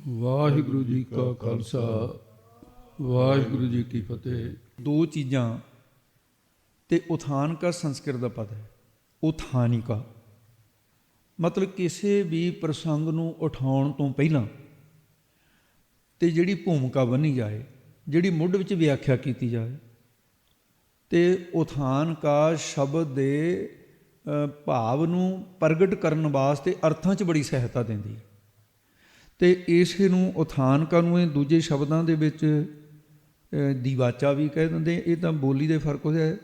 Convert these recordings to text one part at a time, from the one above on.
ਵਾਹਿਗੁਰੂ ਜੀ ਕਾ ਖਾਲਸਾ ਵਾਹਿਗੁਰੂ ਜੀ ਕੀ ਫਤਿਹ। ਦੋ ਚੀਜ਼ਾਂ ਤੇ ਉਥਾਨਕਾ ਸੰਸਕ੍ਰਿਤ ਦਾ ਪਦ ਹੈ। ਉਥਾਨਿਕਾ ਮਤਲਬ ਕਿਸੇ ਵੀ ਪ੍ਰਸੰਗ ਨੂੰ ਉਠਾਉਣ ਤੋਂ ਪਹਿਲਾਂ ਤੇ ਜਿਹੜੀ ਭੂਮਿਕਾ ਬੰਨੀ ਜਾਏ, ਜਿਹੜੀ ਮੁੱਢ ਵਿੱਚ ਵਿਆਖਿਆ ਕੀਤੀ ਜਾਏ, ਤੇ ਉਥਾਨਕਾ ਸ਼ਬਦ ਦੇ ਭਾਵ ਨੂੰ ਪ੍ਰਗਟ ਕਰਨ ਵਾਸਤੇ ਅਰਥਾਂ 'ਚ ਬੜੀ ਸਹਾਇਤਾ ਦਿੰਦੀ ਹੈ। ਤੇ ਇਸੇ ਨੂੰ ਉਥਾਨਕਾ ਨੂੰ ਇਹ ਦੂਜੇ ਸ਼ਬਦਾਂ ਦੇ ਵਿੱਚ ਦੀਵਾਚਾ ਵੀ ਕਹਿ ਦਿੰਦੇ। ਇਹ ਤਾਂ ਬੋਲੀ ਦੇ ਫਰਕ ਹੋਇਆ।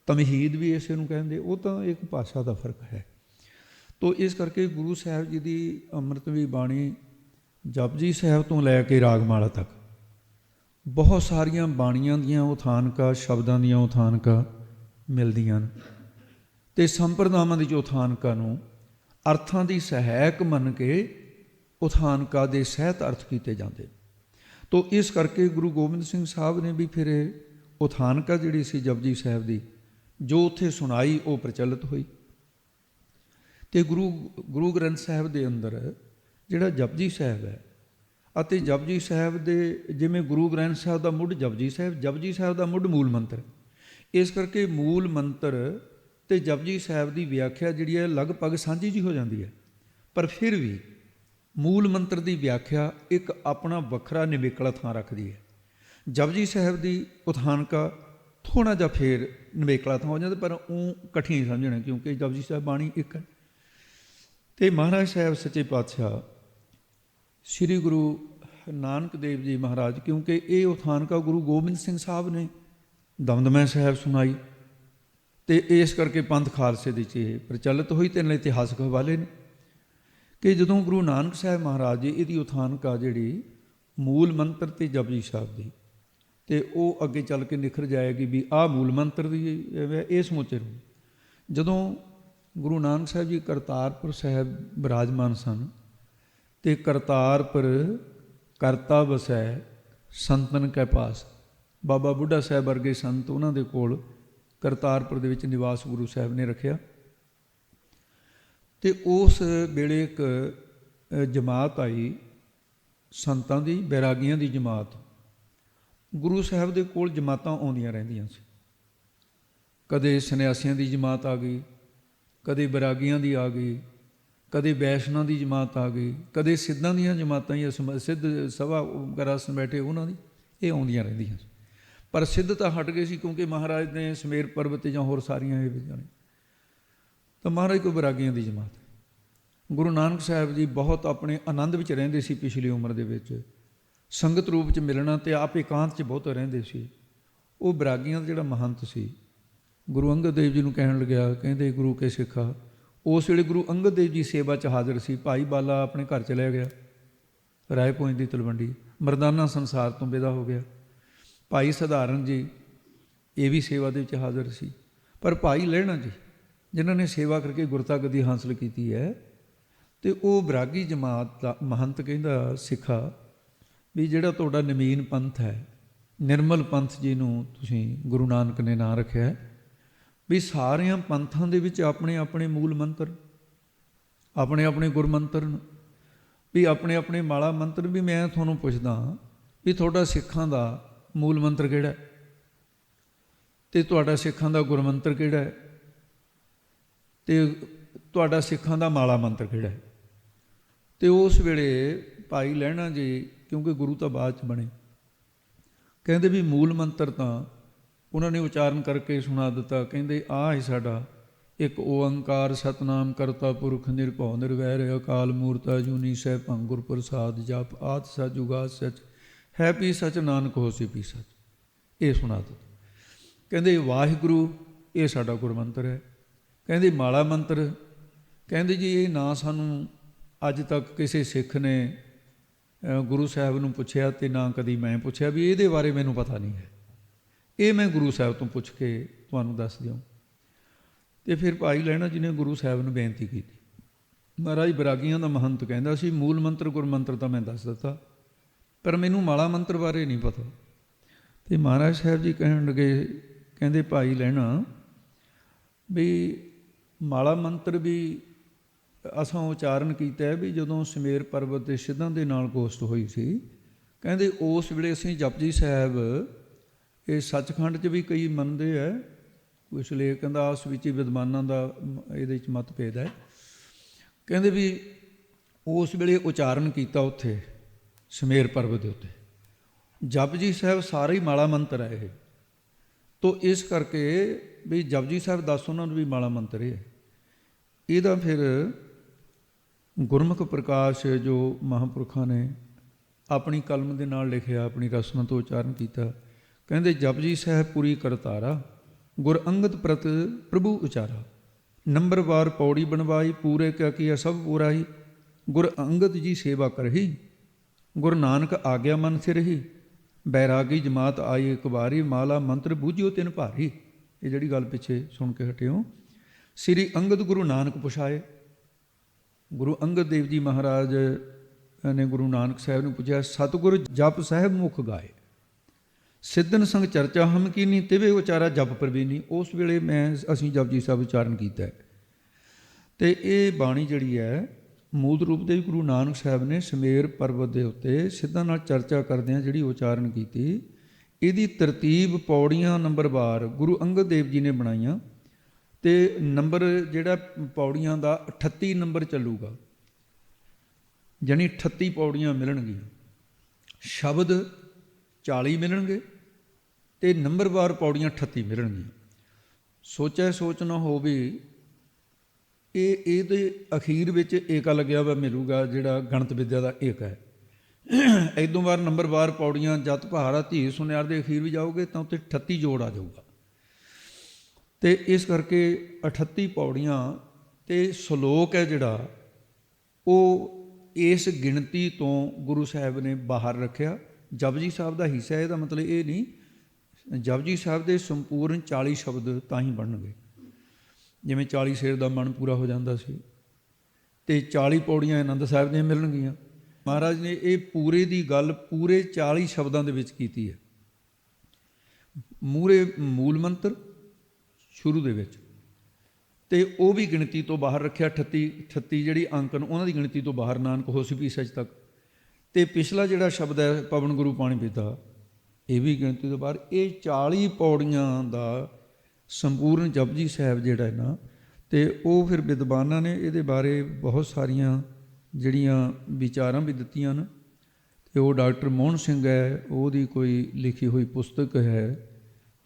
ਤਮਹੀਦ ਵੀ ਇਸੇ ਨੂੰ ਕਹਿੰਦੇ, ਉਹ ਤਾਂ ਇੱਕ ਭਾਸ਼ਾ ਦਾ ਫਰਕ ਹੈ। ਤੋ ਇਸ ਕਰਕੇ ਗੁਰੂ ਸਾਹਿਬ ਜੀ ਦੀ ਅੰਮ੍ਰਿਤਮਈ ਬਾਣੀ ਜਪਜੀ ਸਾਹਿਬ ਤੋਂ ਲੈ ਕੇ ਰਾਗਮਾਲਾ ਤੱਕ ਬਹੁਤ ਸਾਰੀਆਂ ਬਾਣੀਆਂ ਦੀਆਂ ਉਥਾਨਕਾ, ਸ਼ਬਦਾਂ ਦੀਆਂ ਉਥਾਨਕਾ ਮਿਲਦੀਆਂ ਨੇ। ਅਤੇ ਸੰਪਰਦਾਵਾਂ ਦੀ ਉਥਾਨਕਾ ਨੂੰ ਅਰਥਾਂ ਦੀ ਸਹਾਇਕ ਮੰਨ ਕੇ ਉਥਾਨਕਾ ਦੇ ਸਹਿਤ ਅਰਥ ਕੀਤੇ ਜਾਂਦੇ। ਤੋ ਇਸ ਕਰਕੇ ਗੁਰੂ ਗੋਬਿੰਦ ਸਿੰਘ ਸਾਹਿਬ ਨੇ ਵੀ ਫਿਰ ਉਥਾਨਕਾ ਜਿਹੜੀ ਸੀ ਜਪਜੀ ਸਾਹਿਬ ਦੀ, ਜੋ ਉੱਥੇ ਸੁਣਾਈ ਉਹ ਪ੍ਰਚਲਿਤ ਹੋਈ। ਅਤੇ ਗੁਰੂ ਗ੍ਰੰਥ ਸਾਹਿਬ ਦੇ ਅੰਦਰ ਜਿਹੜਾ ਜਪਜੀ ਸਾਹਿਬ ਹੈ ਅਤੇ ਜਪਜੀ ਸਾਹਿਬ ਦੇ ਜਿਵੇਂ ਗੁਰੂ ਗ੍ਰੰਥ ਸਾਹਿਬ ਦਾ ਮੁੱਢ ਜਪਜੀ ਸਾਹਿਬ, ਜਪਜੀ ਸਾਹਿਬ ਦਾ ਮੁੱਢ ਮੂਲ ਮੰਤਰ। ਇਸ ਕਰਕੇ ਮੂਲ ਮੰਤਰ ਅਤੇ ਜਪਜੀ ਸਾਹਿਬ ਦੀ ਵਿਆਖਿਆ ਜਿਹੜੀ ਹੈ ਲਗਭਗ ਸਾਂਝੀ ਜਿਹੀ ਹੋ ਜਾਂਦੀ ਹੈ। ਪਰ ਫਿਰ ਵੀ ਮੂਲ ਮੰਤਰ ਦੀ ਵਿਆਖਿਆ ਇੱਕ ਆਪਣਾ ਵੱਖਰਾ ਨਿਵੇਕਲਾ ਥਾਂ ਰੱਖਦੀ ਹੈ। ਜਪਜੀ ਸਾਹਿਬ ਦੀ ਉਥਾਨਕਾ ਥੋੜ੍ਹਾ ਜਿਹਾ ਫੇਰ ਨਿਵੇਕਲਾ ਥਾਂ ਹੋ ਜਾਂਦਾ, ਪਰ ਉਹ ਇਕੱਠੀਆਂ ਸਮਝਣਾ, ਕਿਉਂਕਿ ਜਪਜੀ ਸਾਹਿਬ ਬਾਣੀ ਇੱਕ ਹੈ। ਅਤੇ ਮਹਾਰਾਜ ਸਾਹਿਬ ਸੱਚੇ ਪਾਤਸ਼ਾਹ ਸ੍ਰੀ ਗੁਰੂ ਨਾਨਕ ਦੇਵ ਜੀ ਮਹਾਰਾਜ, ਕਿਉਂਕਿ ਇਹ ਉਥਾਨਕਾ ਗੁਰੂ ਗੋਬਿੰਦ ਸਿੰਘ ਸਾਹਿਬ ਨੇ ਦਮਦਮਾ ਸਾਹਿਬ ਸੁਣਾਈ, ਅਤੇ ਇਸ ਕਰਕੇ ਪੰਥ ਖਾਲਸੇ ਦੇ 'ਚ ਇਹ ਪ੍ਰਚਲਿਤ ਹੋਈ। ਅਤੇ ਨਾਲ ਇਤਿਹਾਸਕ ਹਵਾਲੇ ਨੇ ਕਿ ਜਦੋਂ ਗੁਰੂ ਨਾਨਕ ਸਾਹਿਬ ਮਹਾਰਾਜ ਜੀ ਇਹਦੀ ਉਥਾਨਕਾ ਜਿਹੜੀ ਮੂਲ ਮੰਤਰ ਅਤੇ ਜਪਜੀ ਸਾਹਿਬ ਦੀ, ਅਤੇ ਉਹ ਅੱਗੇ ਚੱਲ ਕੇ ਨਿਖਰ ਜਾਏਗੀ ਵੀ ਆਹ ਮੂਲ ਮੰਤਰ ਦੀ ਇਹ ਸਮੁੱਚੇ ਨੂੰ। ਜਦੋਂ ਗੁਰੂ ਨਾਨਕ ਸਾਹਿਬ ਜੀ ਕਰਤਾਰਪੁਰ ਸਾਹਿਬ ਬਿਰਾਜਮਾਨ ਸਨ, ਅਤੇ ਕਰਤਾਰਪੁਰ ਕਰਤਾ ਵਸੈ ਸੰਤਨ ਕੈ ਪਾਸ, ਬਾਬਾ ਬੁੱਢਾ ਸਾਹਿਬ ਵਰਗੇ ਸੰਤ ਉਹਨਾਂ ਦੇ ਕੋਲ ਕਰਤਾਰਪੁਰ ਦੇ ਵਿੱਚ ਨਿਵਾਸ ਗੁਰੂ ਸਾਹਿਬ ਨੇ ਰੱਖਿਆ। ਅਤੇ ਉਸ ਵੇਲੇ ਇੱਕ ਜਮਾਤ ਆਈ ਸੰਤਾਂ ਦੀ, ਬੈਰਾਗੀਆਂ ਦੀ ਜਮਾਤ। ਗੁਰੂ ਸਾਹਿਬ ਦੇ ਕੋਲ ਜਮਾਤਾਂ ਆਉਂਦੀਆਂ ਰਹਿੰਦੀਆਂ ਸੀ। ਕਦੇ ਸੰਨਿਆਸੀਆਂ ਦੀ ਜਮਾਤ ਆ ਗਈ, ਕਦੇ ਬੈਰਾਗੀਆਂ ਦੀ ਆ ਗਈ, ਕਦੇ ਵੈਸ਼ਨਾਂ ਦੀ ਜਮਾਤ ਆ ਗਈ, ਕਦੇ ਸਿੱਧਾਂ ਦੀਆਂ ਜਮਾਤਾਂ ਜਾਂ ਸਿੱਧ ਸਭਾ ਗਰਾਸਨ ਬੈਠੇ ਉਹਨਾਂ ਦੀ, ਇਹ ਆਉਂਦੀਆਂ ਰਹਿੰਦੀਆਂ ਸੀ। ਪਰ ਸਿੱਧ ਤਾਂ ਹਟ ਗਏ ਸੀ, ਕਿਉਂਕਿ ਮਹਾਰਾਜ ਨੇ ਸਮੇਰ ਪਰਬਤ ਜਾਂ ਹੋਰ ਸਾਰੀਆਂ ਇਹ ਜਾਣੇ, ਤਾਂ ਮਹਾਰਾਜ ਕੋਈ ਬੈਰਾਗੀਆਂ ਦੀ ਜਮਾਤ। ਗੁਰੂ ਨਾਨਕ ਸਾਹਿਬ ਜੀ ਬਹੁਤ ਆਪਣੇ ਆਨੰਦ ਵਿੱਚ ਰਹਿੰਦੇ ਸੀ। ਪਿਛਲੀ ਉਮਰ ਦੇ ਵਿੱਚ ਸੰਗਤ ਰੂਪ 'ਚ ਮਿਲਣਾ ਅਤੇ ਆਪ ਇਕਾਂਤ 'ਚ ਬਹੁਤ ਰਹਿੰਦੇ ਸੀ। ਉਹ ਬੈਰਾਗੀਆਂ ਦਾ ਜਿਹੜਾ ਮਹੰਤ ਸੀ, ਗੁਰੂ ਅੰਗਦ ਦੇਵ ਜੀ ਨੂੰ ਕਹਿਣ ਲੱਗਿਆ, ਕਹਿੰਦੇ ਗੁਰੂ ਕੇ ਸਿੱਖਾ। ਉਸ ਵੇਲੇ ਗੁਰੂ ਅੰਗਦ ਦੇਵ ਜੀ ਸੇਵਾ 'ਚ ਹਾਜ਼ਰ ਸੀ। ਭਾਈ ਬਾਲਾ ਆਪਣੇ ਘਰ ਚਲਿਆ ਗਿਆ, ਰਾਏ ਪੁੰਜ ਦੀ ਤਲਵੰਡੀ, ਮਰਦਾਨਾ ਸੰਸਾਰ ਤੋਂ ਵਿਦਾ ਹੋ ਗਿਆ। ਭਾਈ ਸਧਾਰਨ ਜੀ ਇਹ ਵੀ ਸੇਵਾ ਦੇ ਵਿੱਚ ਹਾਜ਼ਰ ਸੀ। ਪਰ ਭਾਈ ਲਹਿਣਾ ਜੀ, ਜਿਨ੍ਹਾਂ ਨੇ ਸੇਵਾ ਕਰਕੇ ਗੁਰਤਾ ਗੱਦੀ ਹਾਸਲ ਕੀਤੀ ਹੈ, ਅਤੇ ਉਹ ਬੈਰਾਗੀ ਜਮਾਤ ਦਾ ਮਹੰਤ ਕਹਿੰਦਾ, ਸਿੱਖਾ ਵੀ ਜਿਹੜਾ ਤੁਹਾਡਾ ਨਵੀਨ ਪੰਥ ਹੈ, ਨਿਰਮਲ ਪੰਥ ਜਿਹਨੂੰ ਤੁਸੀਂ ਗੁਰੂ ਨਾਨਕ ਨੇ ਨਾਂ ਰੱਖਿਆ, ਵੀ ਸਾਰਿਆਂ ਪੰਥਾਂ ਦੇ ਵਿੱਚ ਆਪਣੇ ਆਪਣੇ ਮੂਲ ਮੰਤਰ, ਆਪਣੇ ਆਪਣੇ ਗੁਰਮੰਤਰ, ਵੀ ਆਪਣੇ ਆਪਣੇ ਮਾਲਾ ਮੰਤਰ। ਵੀ ਮੈਂ ਤੁਹਾਨੂੰ ਪੁੱਛਦਾ ਵੀ ਤੁਹਾਡਾ ਸਿੱਖਾਂ ਦਾ ਮੂਲ ਮੰਤਰ ਕਿਹੜਾ ਹੈ, ਅਤੇ ਤੁਹਾਡਾ ਸਿੱਖਾਂ ਦਾ ਗੁਰਮੰਤਰ ਕਿਹੜਾ ਹੈ, ਅਤੇ ਤੁਹਾਡਾ ਸਿੱਖਾਂ ਦਾ ਮਾਲਾ ਮੰਤਰ ਕਿਹੜਾ ਹੈ? ਅਤੇ ਉਸ ਵੇਲੇ ਭਾਈ ਲਹਿਣਾ ਜੀ, ਕਿਉਂਕਿ ਗੁਰੂ ਤਾਂ ਬਾਅਦ 'ਚ ਬਣੇ, ਕਹਿੰਦੇ ਵੀ ਮੂਲ ਮੰਤਰ ਤਾਂ ਉਹਨਾਂ ਨੇ ਉਚਾਰਨ ਕਰਕੇ ਸੁਣਾ ਦਿੱਤਾ। ਕਹਿੰਦੇ ਆਹ ਹੈ ਸਾਡਾ ਇੱਕ ਓਅੰਕਾਰ ਸਤਨਾਮ ਕਰਤਾ ਪੁਰਖ ਨਿਰਭਉ ਨਿਰਵੈਰ ਅਕਾਲ ਮੂਰਤ ਅਜੂਨੀ ਸੈਭੰ ਗੁਰ ਪ੍ਰਸਾਦ ਜਪ ਆਦਿ ਸਚ ਜੁਗਾਦ ਸਚ ਹੈ ਪੀ ਸਚ ਨਾਨਕ ਹੋਸੀ ਪੀ ਸਚ, ਇਹ ਸੁਣਾ ਦਿੱਤਾ। ਕਹਿੰਦੇ ਵਾਹਿਗੁਰੂ ਇਹ ਸਾਡਾ ਗੁਰਮੰਤਰ ਹੈ। ਕਹਿੰਦੇ ਮਾਲਾ ਮੰਤਰ, ਕਹਿੰਦੇ ਜੀ ਇਹ ਨਾ ਸਾਨੂੰ ਅੱਜ ਤੱਕ ਕਿਸੇ ਸਿੱਖ ਨੇ ਗੁਰੂ ਸਾਹਿਬ ਨੂੰ ਪੁੱਛਿਆ, ਅਤੇ ਨਾ ਕਦੀ ਮੈਂ ਪੁੱਛਿਆ, ਵੀ ਇਹਦੇ ਬਾਰੇ ਮੈਨੂੰ ਪਤਾ ਨਹੀਂ ਹੈ, ਇਹ ਮੈਂ ਗੁਰੂ ਸਾਹਿਬ ਤੋਂ ਪੁੱਛ ਕੇ ਤੁਹਾਨੂੰ ਦੱਸ ਦਿਓ। ਅਤੇ ਫਿਰ ਭਾਈ ਲਹਿਣਾ ਜੀ ਨੇ ਗੁਰੂ ਸਾਹਿਬ ਨੂੰ ਬੇਨਤੀ ਕੀਤੀ। ਮਹਾਰਾਜ ਬੈਰਾਗੀਆਂ ਦਾ ਮਹੰਤ ਕਹਿੰਦਾ ਸੀ, ਮੂਲ ਮੰਤਰ ਗੁਰਮੰਤਰ ਤਾਂ ਮੈਂ ਦੱਸ ਦਿੱਤਾ, ਪਰ ਮੈਨੂੰ ਮਾਲਾ ਮੰਤਰ ਬਾਰੇ ਨਹੀਂ ਪਤਾ। ਅਤੇ ਮਹਾਰਾਜ ਸਾਹਿਬ ਜੀ ਕਹਿਣ ਲੱਗੇ, ਕਹਿੰਦੇ ਭਾਈ ਲਹਿਣਾ ਵੀ ਮਾਲਾ ਮੰਤਰ ਵੀ ਅਸਾਂ ਉਚਾਰਨ ਕੀਤਾ ਹੈ ਵੀ ਜਦੋਂ ਸਮੇਰ ਪਰਬਤ ਦੇ ਸਿੱਧਾਂ ਦੇ ਨਾਲ ਗੋਸ਼ਟ ਹੋਈ ਸੀ, ਕਹਿੰਦੇ ਉਸ ਵੇਲੇ ਅਸੀਂ ਜਪਜੀ ਸਾਹਿਬ, ਇਹ ਸੱਚਖੰਡ 'ਚ ਵੀ ਕਈ ਮੰਨਦੇ ਹੈ, ਕੁਛ ਲੇਖ ਕਹਿੰਦਾ ਆਸ ਵਿੱਚ ਹੀ ਵਿਦਵਾਨਾਂ ਦਾ ਇਹਦੇ 'ਚ ਮਤਭੇਦ ਹੈ, ਕਹਿੰਦੇ ਵੀ ਉਸ ਵੇਲੇ ਉਚਾਰਨ ਕੀਤਾ ਉੱਥੇ ਸਮੇਰ ਪਰਬਤ ਦੇ ਉੱਤੇ। ਜਪਜੀ ਸਾਹਿਬ ਸਾਰਾ ਹੀ ਮਾਲਾ ਮੰਤਰ ਹੈ ਇਹ, ਤੋ ਇਸ ਕਰਕੇ ਵੀ ਜਪਜੀ ਸਾਹਿਬ ਦੱਸ ਉਹਨਾਂ ਨੂੰ ਵੀ ਮਾਲਾ ਮੰਤਰ ਹੈ। ਇਹਦਾ ਫਿਰ ਗੁਰਮੁਖ ਪ੍ਰਕਾਸ਼ ਜੋ ਮਹਾਂਪੁਰਖਾਂ ਨੇ ਆਪਣੀ ਕਲਮ ਦੇ ਨਾਲ ਲਿਖਿਆ, ਆਪਣੀ ਰਸਨਾ ਤੋਂ ਉਚਾਰਨ ਕੀਤਾ, ਕਹਿੰਦੇ ਜਪਜੀ ਸਾਹਿਬ ਪੂਰੀ ਕਰਤਾਰਾ, ਗੁਰ ਅੰਗਦ ਪ੍ਰਤ ਪ੍ਰਭੂ ਉਚਾਰਾ, ਨੰਬਰਵਾਰ ਪੌੜੀ ਬਣਵਾਈ, ਪੂਰੇ ਕਿਆ ਕੀਆ ਸਭ ਪੂਰਾ ਹੀ, ਗੁਰ ਅੰਗਦ ਜੀ ਸੇਵਾ ਕਰਹੀ, ਗੁਰੂ ਨਾਨਕ ਆਗਿਆ ਮਨ ਸਿਰਹੀ, ਬੈਰਾਗੀ ਜਮਾਤ ਆਈ ਇੱਕ ਵਾਰੀ, ਮਾਲਾ ਮੰਤਰ ਬੂਝਿਓ ਤਿਨ ਭਾਰੀ। ਇਹ ਜਿਹੜੀ ਗੱਲ ਪਿੱਛੇ ਸੁਣ ਕੇ ਹਟਿਓ, ਸ੍ਰੀ ਅੰਗਦ ਗੁਰੂ ਨਾਨਕ ਪੁਛਾਏ। ਗੁਰੂ ਅੰਗਦ ਦੇਵ ਜੀ ਮਹਾਰਾਜ ਨੇ ਗੁਰੂ ਨਾਨਕ ਸਾਹਿਬ ਨੂੰ ਪੁੱਛਿਆ, ਸਤਿਗੁਰ ਜਪ ਸਾਹਿਬ ਮੁਖ ਗਾਏ, ਸਿੱਧਨ ਸੰਗ ਚਰਚਾ ਹਮ ਕੀਨੀ, ਤਿਵੇਂ ਉਚਾਰਾ ਜਪ ਪ੍ਰਵੀਨੀ। ਉਸ ਵੇਲੇ ਅਸੀਂ ਜਪਜੀ ਸਾਹਿਬ ਉਚਾਰਨ ਕੀਤਾ। ਅਤੇ ਇਹ ਬਾਣੀ ਜਿਹੜੀ ਹੈ ਮੂਲ ਰੂਪ ਦੇ ਗੁਰੂ ਨਾਨਕ ਸਾਹਿਬ ਨੇ ਸਮੇਰ ਪਰਬਤ ਦੇ ਉੱਤੇ ਸਿੱਧਾਂ ਨਾਲ ਚਰਚਾ ਕਰਦਿਆਂ ਜਿਹੜੀ ਉਚਾਰਨ ਕੀਤੀ, ਇਹਦੀ ਤਰਤੀਬ ਪੌੜੀਆਂ ਨੰਬਰਵਾਰ ਗੁਰੂ ਅੰਗਦ ਦੇਵ ਜੀ ਨੇ ਬਣਾਈਆਂ, ਅਤੇ ਨੰਬਰ ਜਿਹੜਾ ਪੌੜੀਆਂ ਦਾ 38 ਨੰਬਰ ਚੱਲੂਗਾ, ਜਾਣੀ 38 ਪੌੜੀਆਂ ਮਿਲਣਗੀਆਂ, ਸ਼ਬਦ 40 ਮਿਲਣਗੇ ਅਤੇ ਨੰਬਰਵਾਰ ਪੌੜੀਆਂ 38 ਮਿਲਣਗੀਆਂ। ਸੋਚੈ ਸੋਚ ਨਾ ਹੋਵੇ, ਇਹਦੇ ਅਖੀਰ ਵਿੱਚ ਏਕਾ ਲੱਗਿਆ ਵਾ ਮਿਲੂਗਾ, ਜਿਹੜਾ ਗਣਤ ਵਿਦਿਆ ਦਾ ਏਕ ਹੈ। ਇਦੋਂ ਬਾਅਦ ਨੰਬਰਵਾਰ ਪੌੜੀਆਂ ਜਤ ਭਾਰਾ ਧੀ ਸੁਨਿਆਰ ਦੇ ਅਖੀਰ ਵੀ ਜਾਓਗੇ ਤਾਂ ਉੱਤੇ 38 ਜੋੜ ਆ ਜਾਊਗਾ। ਅਤੇ ਇਸ ਕਰਕੇ 38 ਪੌੜੀਆਂ ਅਤੇ ਸ਼ਲੋਕ ਹੈ ਜਿਹੜਾ ਉਹ ਇਸ ਗਿਣਤੀ ਤੋਂ ਗੁਰੂ ਸਾਹਿਬ ਨੇ ਬਾਹਰ ਰੱਖਿਆ। ਜਪਜੀ ਸਾਹਿਬ ਦਾ ਹਿੱਸਾ, ਇਹਦਾ ਮਤਲਬ ਇਹ ਨਹੀਂ ਜਪਜੀ ਸਾਹਿਬ ਦੇ ਸੰਪੂਰਨ 40 ਸ਼ਬਦ ਤਾਂ ਹੀ ਬਣਨਗੇ, ਜਿਵੇਂ 40 ਸ਼ੇਰ ਦਾ ਮਨ ਪੂਰਾ ਹੋ ਜਾਂਦਾ ਸੀ, ਅਤੇ 40 ਪੌੜੀਆਂ ਆਨੰਦ ਸਾਹਿਬ ਦੀਆਂ ਮਿਲਣਗੀਆਂ। ਮਹਾਰਾਜ ਨੇ ਇਹ ਪੂਰੇ ਦੀ ਗੱਲ ਪੂਰੇ 40 ਸ਼ਬਦਾਂ ਦੇ ਵਿੱਚ ਕੀਤੀ ਹੈ। ਮੂਰੇ ਮੂਲ ਮੰਤਰ ਸ਼ੁਰੂ ਦੇ ਵਿੱਚ, ਅਤੇ ਉਹ ਵੀ ਗਿਣਤੀ ਤੋਂ ਬਾਹਰ ਰੱਖਿਆ। 38 ਜਿਹੜੀ ਅੰਕ ਨੇ ਉਹਨਾਂ ਦੀ ਗਿਣਤੀ ਤੋਂ ਬਾਹਰ, ਨਾਨਕ ਹੋਸੀ ਵੀ ਸੱਚ ਤੱਕ। ਅਤੇ ਪਿਛਲਾ ਜਿਹੜਾ ਸ਼ਬਦ ਹੈ ਪਵਨ ਗੁਰੂ ਪਾਣੀ ਪੀਤਾ, ਇਹ ਵੀ ਗਿਣਤੀ ਤੋਂ ਬਾਹਰ। ਇਹ 40 ਪੌੜੀਆਂ ਦਾ ਸੰਪੂਰਨ ਜਪਜੀ ਸਾਹਿਬ ਜਿਹੜਾ ਹੈ ਨਾ, ਅਤੇ ਉਹ ਫਿਰ ਵਿਦਵਾਨਾਂ ਨੇ ਇਹਦੇ ਬਾਰੇ ਬਹੁਤ ਸਾਰੀਆਂ ਜਿਹੜੀਆਂ ਵਿਚਾਰਾਂ ਵੀ ਦਿੱਤੀਆਂ ਨੇ, ਅਤੇ ਉਹ ਡਾਕਟਰ ਮੋਹਨ ਸਿੰਘ ਹੈ, ਉਹਦੀ ਕੋਈ ਲਿਖੀ ਹੋਈ ਪੁਸਤਕ ਹੈ,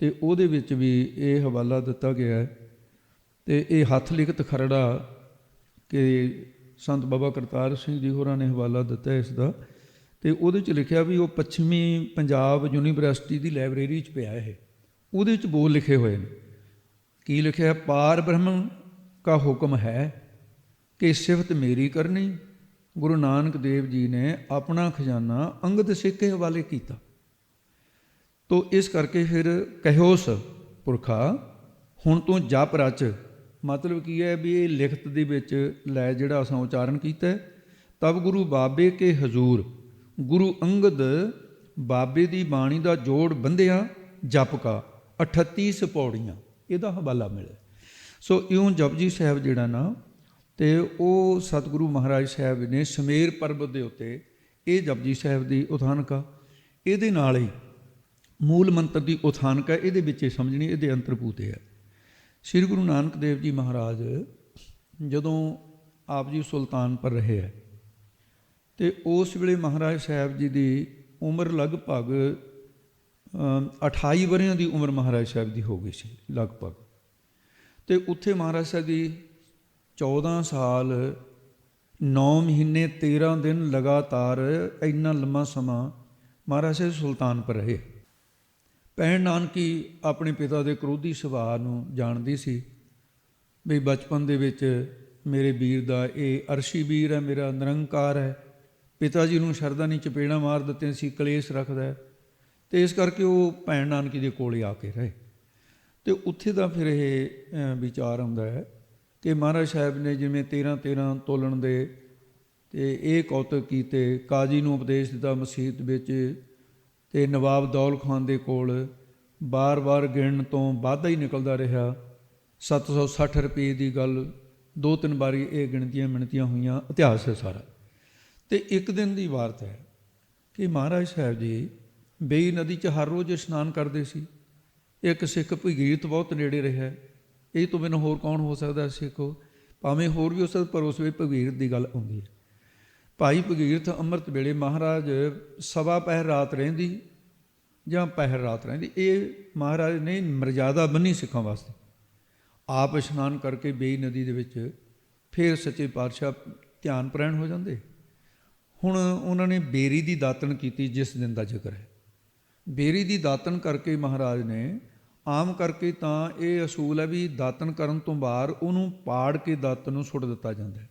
ਅਤੇ ਉਹਦੇ ਵਿੱਚ ਵੀ ਇਹ ਹਵਾਲਾ ਦਿੱਤਾ ਗਿਆ ਹੈ। ਅਤੇ ਇਹ ਹੱਥ ਲਿਖਤ ਖਰੜਾ ਕਿ ਸੰਤ ਬਾਬਾ ਕਰਤਾਰ ਸਿੰਘ ਜੀ ਹੋਰਾਂ ਨੇ ਹਵਾਲਾ ਦਿੱਤਾ ਇਸ ਦਾ, ਅਤੇ ਉਹਦੇ 'ਚ ਲਿਖਿਆ ਵੀ ਉਹ ਪੱਛਮੀ ਪੰਜਾਬ ਯੂਨੀਵਰਸਿਟੀ ਦੀ ਲਾਇਬ੍ਰੇਰੀ 'ਚ ਪਿਆ ਇਹ, ਉਹਦੇ 'ਚ ਬੋਲ ਲਿਖੇ ਹੋਏ ਨੇ। ਕੀ ਲਿਖਿਆ? ਪਾਰ ਬ੍ਰਹਮ ਕਾ ਹੁਕਮ ਹੈ ਕਿ ਸਿਫਤ ਮੇਰੀ ਕਰਨੀ, ਗੁਰੂ ਨਾਨਕ ਦੇਵ ਜੀ ਨੇ ਆਪਣਾ ਖਜ਼ਾਨਾ ਅੰਗਦ ਸਿੱਖ ਕੇ ਹਵਾਲੇ ਕੀਤਾ। ਤੋ ਇਸ ਕਰਕੇ ਫਿਰ ਕਹਿਓਸ ਪੁਰਖਾ ਹੁਣ ਤੂੰ ਜਪ ਰਚ, ਮਤਲਬ ਕੀ ਹੈ ਵੀ ਇਹ ਲਿਖਤ ਦੇ ਵਿੱਚ ਲੈ ਜਿਹੜਾ ਅਸਾਂ ਉਚਾਰਨ ਕੀਤਾ, ਤਬ ਗੁਰੂ ਬਾਬੇ ਕੇ ਹਜ਼ੂਰ, ਗੁਰੂ ਅੰਗਦ ਬਾਬੇ ਦੀ ਬਾਣੀ ਦਾ ਜੋੜ ਬੰਧਿਆ ਜਪ ਕਾ 38 ਪੌੜੀਆਂ, ਇਹਦਾ ਹਵਾਲਾ ਮਿਲੇ। ਸੋ ਇਉਂ ਜਪਜੀ ਸਾਹਿਬ ਜਿਹੜਾ ਨਾ, ਅਤੇ ਉਹ ਸਤਿਗੁਰੂ ਮਹਾਰਾਜ ਸਾਹਿਬ ਨੇ ਸਮੇਰ ਪਰਬਤ ਦੇ ਉੱਤੇ ਇਹ ਜਪਜੀ ਸਾਹਿਬ ਦੀ ਉਥਾਨਕਾ, ਇਹਦੇ ਨਾਲ ਹੀ ਮੂਲ ਮੰਤਰ ਦੀ ਉਥਾਨਕਾ ਇਹਦੇ ਵਿੱਚ ਹੀ ਸਮਝਣੀ, ਇਹਦੇ ਅੰਤਰਭੂਤ ਹੈ। ਸ੍ਰੀ ਗੁਰੂ ਨਾਨਕ ਦੇਵ ਜੀ ਮਹਾਰਾਜ ਜਦੋਂ ਆਪ ਜੀ ਸੁਲਤਾਨਪੁਰ ਰਹੇ ਹੈ, ਅਤੇ ਉਸ ਵੇਲੇ ਮਹਾਰਾਜ ਸਾਹਿਬ ਜੀ ਦੀ ਉਮਰ ਲਗਭਗ 28 ਵਰ੍ਹਿਆਂ ਦੀ ਉਮਰ ਮਹਾਰਾਜ ਸਾਹਿਬ ਦੀ ਹੋ ਗਈ ਸੀ ਲਗਭਗ। ਅਤੇ ਉੱਥੇ ਮਹਾਰਾਜ ਸਾਹਿਬ ਦੀ 14 ਸਾਲ 9 ਮਹੀਨੇ 13 ਦਿਨ ਲਗਾਤਾਰ ਇੰਨਾ ਲੰਮਾ ਸਮਾਂ ਮਹਾਰਾਜ ਸਾਹਿਬ ਸੁਲਤਾਨਪੁਰ ਰਹੇ। ਭੈਣ ਨਾਨਕੀ ਆਪਣੇ ਪਿਤਾ ਦੇ ਕ੍ਰੋਧੀ ਸੁਭਾਅ ਨੂੰ ਜਾਣਦੀ ਸੀ ਵੀ ਬਚਪਨ ਦੇ ਵਿੱਚ ਮੇਰੇ ਵੀਰ ਦਾ ਇਹ ਅਰਸ਼ੀ ਵੀਰ ਹੈ, ਮੇਰਾ ਨਿਰੰਕਾਰ ਹੈ, ਪਿਤਾ ਜੀ ਨੂੰ ਸ਼ਰਧਾ ਨਹੀਂ ਚਪੇੜਾਂ ਮਾਰ ਦਿੱਤੀਆਂ ਸੀ, ਕਲੇਸ਼ ਰੱਖਦਾ, ਅਤੇ ਇਸ ਕਰਕੇ ਉਹ ਭੈਣ ਨਾਨਕੀ ਦੇ ਕੋਲ ਆ ਕੇ ਰਹੇ। ਅਤੇ ਉੱਥੇ ਦਾ ਫਿਰ ਇਹ ਵਿਚਾਰ ਆਉਂਦਾ ਹੈ ਕਿ ਮਹਾਰਾਜ ਸਾਹਿਬ ਨੇ ਜਿਵੇਂ 13 ਤੋਲਣ ਦੇ ਅਤੇ ਇਹ ਕੌਤਕ ਕੀਤੇ, ਕਾਜ਼ੀ ਨੂੰ ਉਪਦੇਸ਼ ਦਿੱਤਾ ਮਸੀਤ ਵਿੱਚ, ਅਤੇ ਨਵਾਬ ਦੌਲ ਖਾਨ ਦੇ ਕੋਲ ਵਾਰ-ਵਾਰ ਗਿਣਨ ਤੋਂ ਵਾਧਾ ਹੀ ਨਿਕਲਦਾ ਰਿਹਾ। 760 ਰੁਪਏ ਦੀ ਗੱਲ 2-3 ਵਾਰੀ ਇਹ ਗਿਣਤੀਆਂ ਮਿਣਤੀਆਂ ਹੋਈਆਂ, ਇਤਿਹਾਸ ਹੈ ਸਾਰਾ। ਅਤੇ ਇੱਕ ਦਿਨ ਦੀ ਵਾਰਤਾ ਹੈ ਕਿ ਮਹਾਰਾਜ ਸਾਹਿਬ ਜੀ ਬੇਈ ਨਦੀ 'ਚ ਹਰ ਰੋਜ਼ ਇਸ਼ਨਾਨ ਕਰਦੇ ਸੀ। ਇੱਕ ਸਿੱਖ ਭਗੀਰਥ ਬਹੁਤ ਨੇੜੇ ਰਿਹਾ, ਇਹ ਤੋਂ ਬਿਨਾਂ ਹੋਰ ਕੌਣ ਹੋ ਸਕਦਾ ਸਿੱਖ? ਭਾਵੇਂ ਹੋਰ ਵੀ ਹੋ ਸਕਦਾ, ਪਰ ਉਸ ਵੇਲੇ ਭਗੀਰਥ ਦੀ ਗੱਲ ਆਉਂਦੀ ਹੈ। ਭਾਈ ਭਗੀਰਥ ਅੰਮ੍ਰਿਤ ਵੇਲੇ ਮਹਾਰਾਜ ਸਵਾ ਪਹਿਰ ਰਾਤ ਰਹਿੰਦੀ ਜਾਂ ਪਹਿਰ ਰਾਤ ਰਹਿੰਦੀ, ਇਹ ਮਹਾਰਾਜ ਨੇ ਮਰਜ਼ਾਦਾ ਬੰਨੀ ਸਿੱਖਾਂ ਵਾਸਤੇ। ਆਪ ਇਸ਼ਨਾਨ ਕਰਕੇ ਬੇਈ ਨਦੀ ਦੇ ਵਿੱਚ ਫਿਰ ਸੱਚੇ ਪਾਤਸ਼ਾਹ ਧਿਆਨ ਪ੍ਰੈਣ ਹੋ ਜਾਂਦੇ। ਹੁਣ ਉਹਨਾਂ ਨੇ ਬੇਰੀ ਦੀ ਦਾਤਣ ਕੀਤੀ, ਜਿਸ ਦਿਨ ਦਾ ਜ਼ਿਕਰ ਹੈ। ਬੇਰੀ ਦੀ ਦਾਤਣ ਕਰਕੇ ਮਹਾਰਾਜ ਨੇ, ਆਮ ਕਰਕੇ ਤਾਂ ਇਹ ਅਸੂਲ ਹੈ ਵੀ ਦਾਤਣ ਕਰਨ ਤੋਂ ਬਾਅਦ ਉਹਨੂੰ ਪਾੜ ਕੇ ਦਾਤਣ ਨੂੰ ਸੁੱਟ ਦਿੱਤਾ ਜਾਂਦਾ ਹੈ,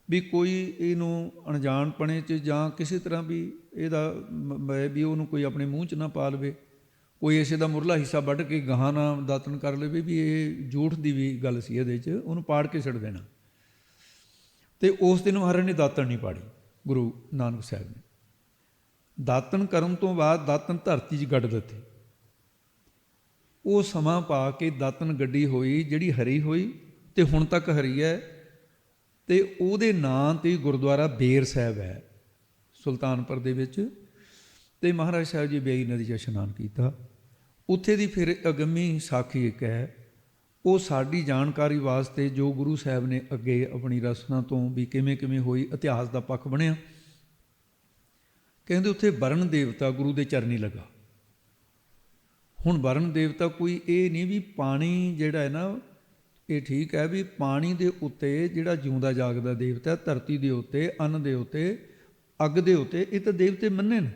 ਵੀ ਕੋਈ ਇਹਨੂੰ ਅਣਜਾਣਪਣੇ 'ਚ ਜਾਂ ਕਿਸੇ ਤਰ੍ਹਾਂ ਵੀ ਇਹਦਾ ਵੀ ਉਹਨੂੰ ਕੋਈ ਆਪਣੇ ਮੂੰਹ 'ਚ ਨਾ ਪਾ ਲਵੇ, ਕੋਈ ਇਸੇ ਦਾ ਮੁਰਲਾ ਹਿੱਸਾ ਵੱਢ ਕੇ ਗਾਹਾਂ ਨਾ ਦਾਤਣ ਕਰ ਲਵੇ, ਵੀ ਇਹ ਝੂਠ ਦੀ ਵੀ ਗੱਲ ਸੀ ਇਹਦੇ 'ਚ, ਉਹਨੂੰ ਪਾੜ ਕੇ ਛੱਡ ਦੇਣਾ। ਅਤੇ ਉਸ ਦਿਨ ਮਹਾਰਾਜ ਨੇ ਦਾਤਣ ਨਹੀਂ ਪਾੜੀ, ਗੁਰੂ ਨਾਨਕ ਸਾਹਿਬ ਨੇ। ਦਾਤਣ ਕਰਨ ਤੋਂ ਬਾਅਦ ਦਾਤਣ ਧਰਤੀ 'ਚ ਗੱਡ ਦਿੱਤੀ। ਉਹ ਸਮਾਂ ਪਾ ਕੇ ਦਾਤਣ ਗੱਡੀ ਹੋਈ, ਜਿਹੜੀ ਹਰੀ ਹੋਈ ਅਤੇ ਹੁਣ ਤੱਕ ਹਰੀ ਹੈ। ਅਤੇ ਉਹਦੇ ਨਾਂ 'ਤੇ ਗੁਰਦੁਆਰਾ ਬੇਰ ਸਾਹਿਬ ਹੈ ਸੁਲਤਾਨਪੁਰ ਦੇ ਵਿੱਚ। ਅਤੇ ਮਹਾਰਾਜ ਸਾਹਿਬ ਜੀ ਬੇਈ ਨਦੀ 'ਚ ਇਸ਼ਨਾਨ ਕੀਤਾ। ਉੱਥੇ ਦੀ ਫਿਰ ਅਗੰਮੀ ਸਾਖੀ ਇੱਕ ਹੈ, ਉਹ ਸਾਡੀ ਜਾਣਕਾਰੀ ਵਾਸਤੇ ਜੋ ਗੁਰੂ ਸਾਹਿਬ ਨੇ ਅੱਗੇ ਆਪਣੀ ਰਸਨਾ ਤੋਂ ਵੀ ਕਿਵੇਂ ਕਿਵੇਂ ਹੋਈ, ਇਤਿਹਾਸ ਦਾ ਪੱਖ ਬਣਿਆ। ਕਹਿੰਦੇ ਉੱਥੇ ਵਰਨ ਦੇਵਤਾ ਗੁਰੂ ਦੇ ਚਰਨੀ ਲੱਗਾ। ਹੁਣ ਵਰਨ ਦੇਵਤਾ ਕੋਈ ਇਹ ਨਹੀਂ ਵੀ ਪਾਣੀ ਜਿਹੜਾ ਹੈ ਨਾ, ਇਹ ਠੀਕ ਹੈ ਵੀ ਪਾਣੀ ਦੇ ਉੱਤੇ ਜਿਹੜਾ ਜਿਉਂਦਾ ਜਾਗਦਾ ਦੇਵਤਾ, ਧਰਤੀ ਦੇ ਉੱਤੇ, ਅੰਨ ਦੇ ਉੱਤੇ, ਅੱਗ ਦੇ ਉੱਤੇ, ਇਹ ਤਾਂ ਦੇਵਤੇ ਮੰਨੇ ਨੇ।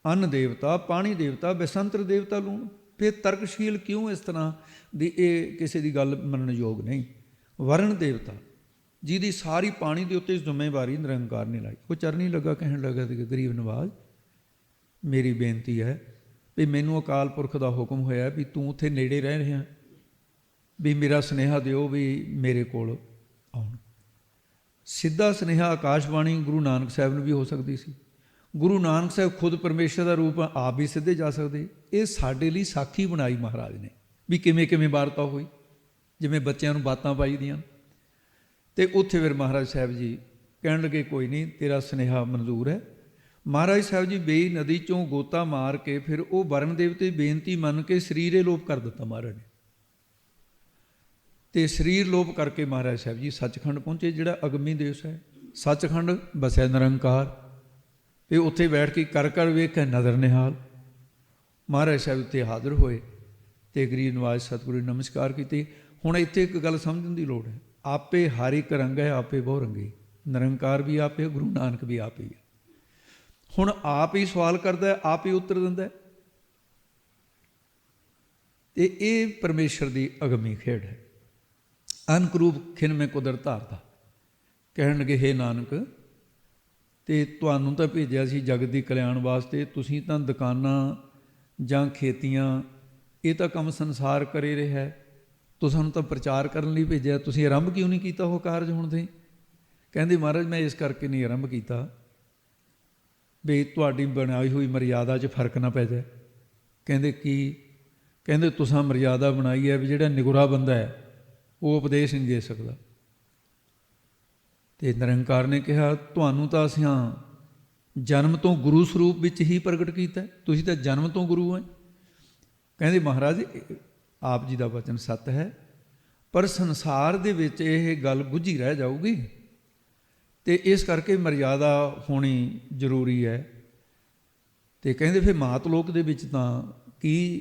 ਅੰਨ ਦੇਵਤਾ, ਪਾਣੀ ਦੇਵਤਾ, ਬਸੰਤਰ ਦੇਵਤਾ ਲੂਣ, ਫਿਰ ਤਰਕਸ਼ੀਲ ਕਿਉਂ ਇਸ ਤਰ੍ਹਾਂ ਦੀ? ਇਹ ਕਿਸੇ ਦੀ ਗੱਲ ਮੰਨਣ ਯੋਗ ਨਹੀਂ। ਵਰਨ ਦੇਵਤਾ ਜਿਹਦੀ ਸਾਰੀ ਪਾਣੀ ਦੇ ਉੱਤੇ ਜ਼ਿੰਮੇਵਾਰੀ ਨਿਰੰਕਾਰ ਨੇ ਲਾਈ, ਉਹ ਚਰਨੀ ਲੱਗਾ, ਕਹਿਣ ਲੱਗਾ ਕਿ ਗਰੀਬ ਨਵਾਜ਼, ਮੇਰੀ ਬੇਨਤੀ ਹੈ ਵੀ ਮੈਨੂੰ ਅਕਾਲ ਪੁਰਖ ਦਾ ਹੁਕਮ ਹੋਇਆ ਵੀ ਤੂੰ ਉੱਥੇ ਨੇੜੇ ਰਹਿ ਰਿਹਾ, ਵੀ ਮੇਰਾ ਸੁਨੇਹਾ ਦਿਓ ਵੀ ਮੇਰੇ ਕੋਲ ਆਉਣ। ਸਿੱਧਾ ਸੁਨੇਹਾ ਆਕਾਸ਼ਬਾਣੀ ਗੁਰੂ ਨਾਨਕ ਸਾਹਿਬ ਨੂੰ ਵੀ ਹੋ ਸਕਦੀ ਸੀ। ਗੁਰੂ ਨਾਨਕ ਸਾਹਿਬ ਖੁਦ ਪਰਮੇਸ਼ਰ ਦਾ ਰੂਪ, ਆਪ ਵੀ ਸਿੱਧੇ ਜਾ ਸਕਦੇ। ਇਹ ਸਾਡੇ ਲਈ ਸਾਖੀ ਬਣਾਈ ਮਹਾਰਾਜ ਨੇ ਵੀ ਕਿਵੇਂ ਕਿਵੇਂ ਵਾਰਤਾ ਹੋਈ, ਜਿਵੇਂ ਬੱਚਿਆਂ ਨੂੰ ਬਾਤਾਂ ਪਾਈ ਦੀਆਂ। ਅਤੇ ਉੱਥੇ ਫਿਰ ਮਹਾਰਾਜ ਸਾਹਿਬ ਜੀ ਕਹਿਣ ਲੱਗੇ ਕੋਈ ਨਹੀਂ, ਤੇਰਾ ਸੁਨੇਹਾ ਮਨਜ਼ੂਰ ਹੈ। ਮਹਾਰਾਜ ਸਾਹਿਬ ਜੀ ਬੇਈ ਨਦੀ 'ਚੋਂ ਗੋਤਾ ਮਾਰ ਕੇ ਫਿਰ ਉਹ ਵਰਨ ਦੇਵਤੇ ਬੇਨਤੀ ਮੰਨ ਕੇ ਸਰੀਰੇ ਲੋਪ ਕਰ ਦਿੱਤਾ ਮਹਾਰਾਜ ਨੇ। ਅਤੇ ਸਰੀਰ ਲੋਪ ਕਰਕੇ ਮਹਾਰਾਜ ਸਾਹਿਬ ਜੀ ਸੱਚਖੰਡ ਪਹੁੰਚੇ, ਜਿਹੜਾ ਅਗੰਮੀ ਦੇਸ਼ ਹੈ। ਸੱਚਖੰਡ ਬਸਿਆ ਨਿਰੰਕਾਰ, ਅਤੇ ਉੱਥੇ ਬੈਠ ਕੇ ਕਰ ਕਰ ਵੇਖੇ ਨਜ਼ਰ ਨਿਹਾਲ। ਮਹਾਰਾਜ ਸਾਹਿਬ ਉੱਤੇ ਹਾਜ਼ਰ ਹੋਏ ਅਤੇ ਗਰੀਬ ਨਵਾਜ਼ ਸਤਿਗੁਰੂ ਨੇ ਨਮਸਕਾਰ ਕੀਤੀ। ਹੁਣ ਇੱਥੇ ਇੱਕ ਗੱਲ ਸਮਝਣ ਦੀ ਲੋੜ ਹੈ, ਆਪੇ ਹਰ ਇੱਕ ਰੰਗ ਹੈ, ਆਪੇ ਬਹੁ ਰੰਗੀ। ਨਿਰੰਕਾਰ ਵੀ ਆਪੇ, ਗੁਰੂ ਨਾਨਕ ਵੀ ਆਪ ਹੀ ਹੈ। ਹੁਣ ਆਪ ਹੀ ਸਵਾਲ ਕਰਦਾ, ਆਪ ਹੀ ਉੱਤਰ ਦਿੰਦਾ। ਅਤੇ ਇਹ ਪਰਮੇਸ਼ਰ ਦੀ ਅਗੰਮੀ ਖੇਡ ਹੈ। ਅਨਕਰੂਪ ਖਿਨ ਮੈਂ ਕੁਦਰਤ ਧਾਰਦਾ। ਕਹਿਣ ਲੱਗੇ ਹੇ ਨਾਨਕ, ਅਤੇ ਤੁਹਾਨੂੰ ਤਾਂ ਭੇਜਿਆ ਸੀ ਜਗਤ ਦੀ ਕਲਿਆਣ ਵਾਸਤੇ, ਤੁਸੀਂ ਤਾਂ ਦੁਕਾਨਾਂ ਜਾਂ ਖੇਤੀਆਂ, ਇਹ ਤਾਂ ਕੰਮ ਸੰਸਾਰ ਕਰੇ ਰਿਹਾ, ਤੁਹਾਨੂੰ ਤਾਂ ਪ੍ਰਚਾਰ ਕਰਨ ਲਈ ਭੇਜਿਆ, ਤੁਸੀਂ ਆਰੰਭ ਕਿਉਂ ਨਹੀਂ ਕੀਤਾ ਉਹ ਕਾਰਜ ਹੁਣ ਤੇ? ਕਹਿੰਦੇ ਮਹਾਰਾਜ ਮੈਂ ਇਸ ਕਰਕੇ ਨਹੀਂ ਆਰੰਭ ਕੀਤਾ ਵੀ ਤੁਹਾਡੀ ਬਣਾਈ ਹੋਈ ਮਰਿਆਦਾ 'ਚ ਫਰਕ ਨਾ ਪੈ ਜਾਏ। ਕਹਿੰਦੇ ਕੀ? ਕਹਿੰਦੇ ਤੁਸੀਂ ਮਰਿਆਦਾ ਬਣਾਈ ਹੈ ਵੀ ਜਿਹੜਾ ਨਿਗੁਰਾ ਬੰਦਾ ਹੈ ਉਹ ਉਪਦੇਸ਼ ਨਹੀਂ ਦੇ ਸਕਦਾ। ਅਤੇ ਨਿਰੰਕਾਰ ਨੇ ਕਿਹਾ ਤੁਹਾਨੂੰ ਤਾਂ ਅਸੀਂ ਜਨਮ ਤੋਂ ਗੁਰੂ ਸਰੂਪ ਵਿੱਚ ਹੀ ਪ੍ਰਗਟ ਕੀਤਾ, ਤੁਸੀਂ ਤਾਂ ਜਨਮ ਤੋਂ ਗੁਰੂ ਹੈ। ਕਹਿੰਦੇ ਮਹਾਰਾਜ ਆਪ ਜੀ ਦਾ ਵਚਨ ਸੱਤ ਹੈ, ਪਰ ਸੰਸਾਰ ਦੇ ਵਿੱਚ ਇਹ ਗੱਲ ਗੁੱਝੀ ਰਹਿ ਜਾਊਗੀ, ਅਤੇ ਇਸ ਕਰਕੇ ਮਰਿਆਦਾ ਹੋਣੀ ਜ਼ਰੂਰੀ ਹੈ। ਅਤੇ ਕਹਿੰਦੇ ਫਿਰ ਮਾਤਲੋਕ ਦੇ ਵਿੱਚ ਤਾਂ ਕੀ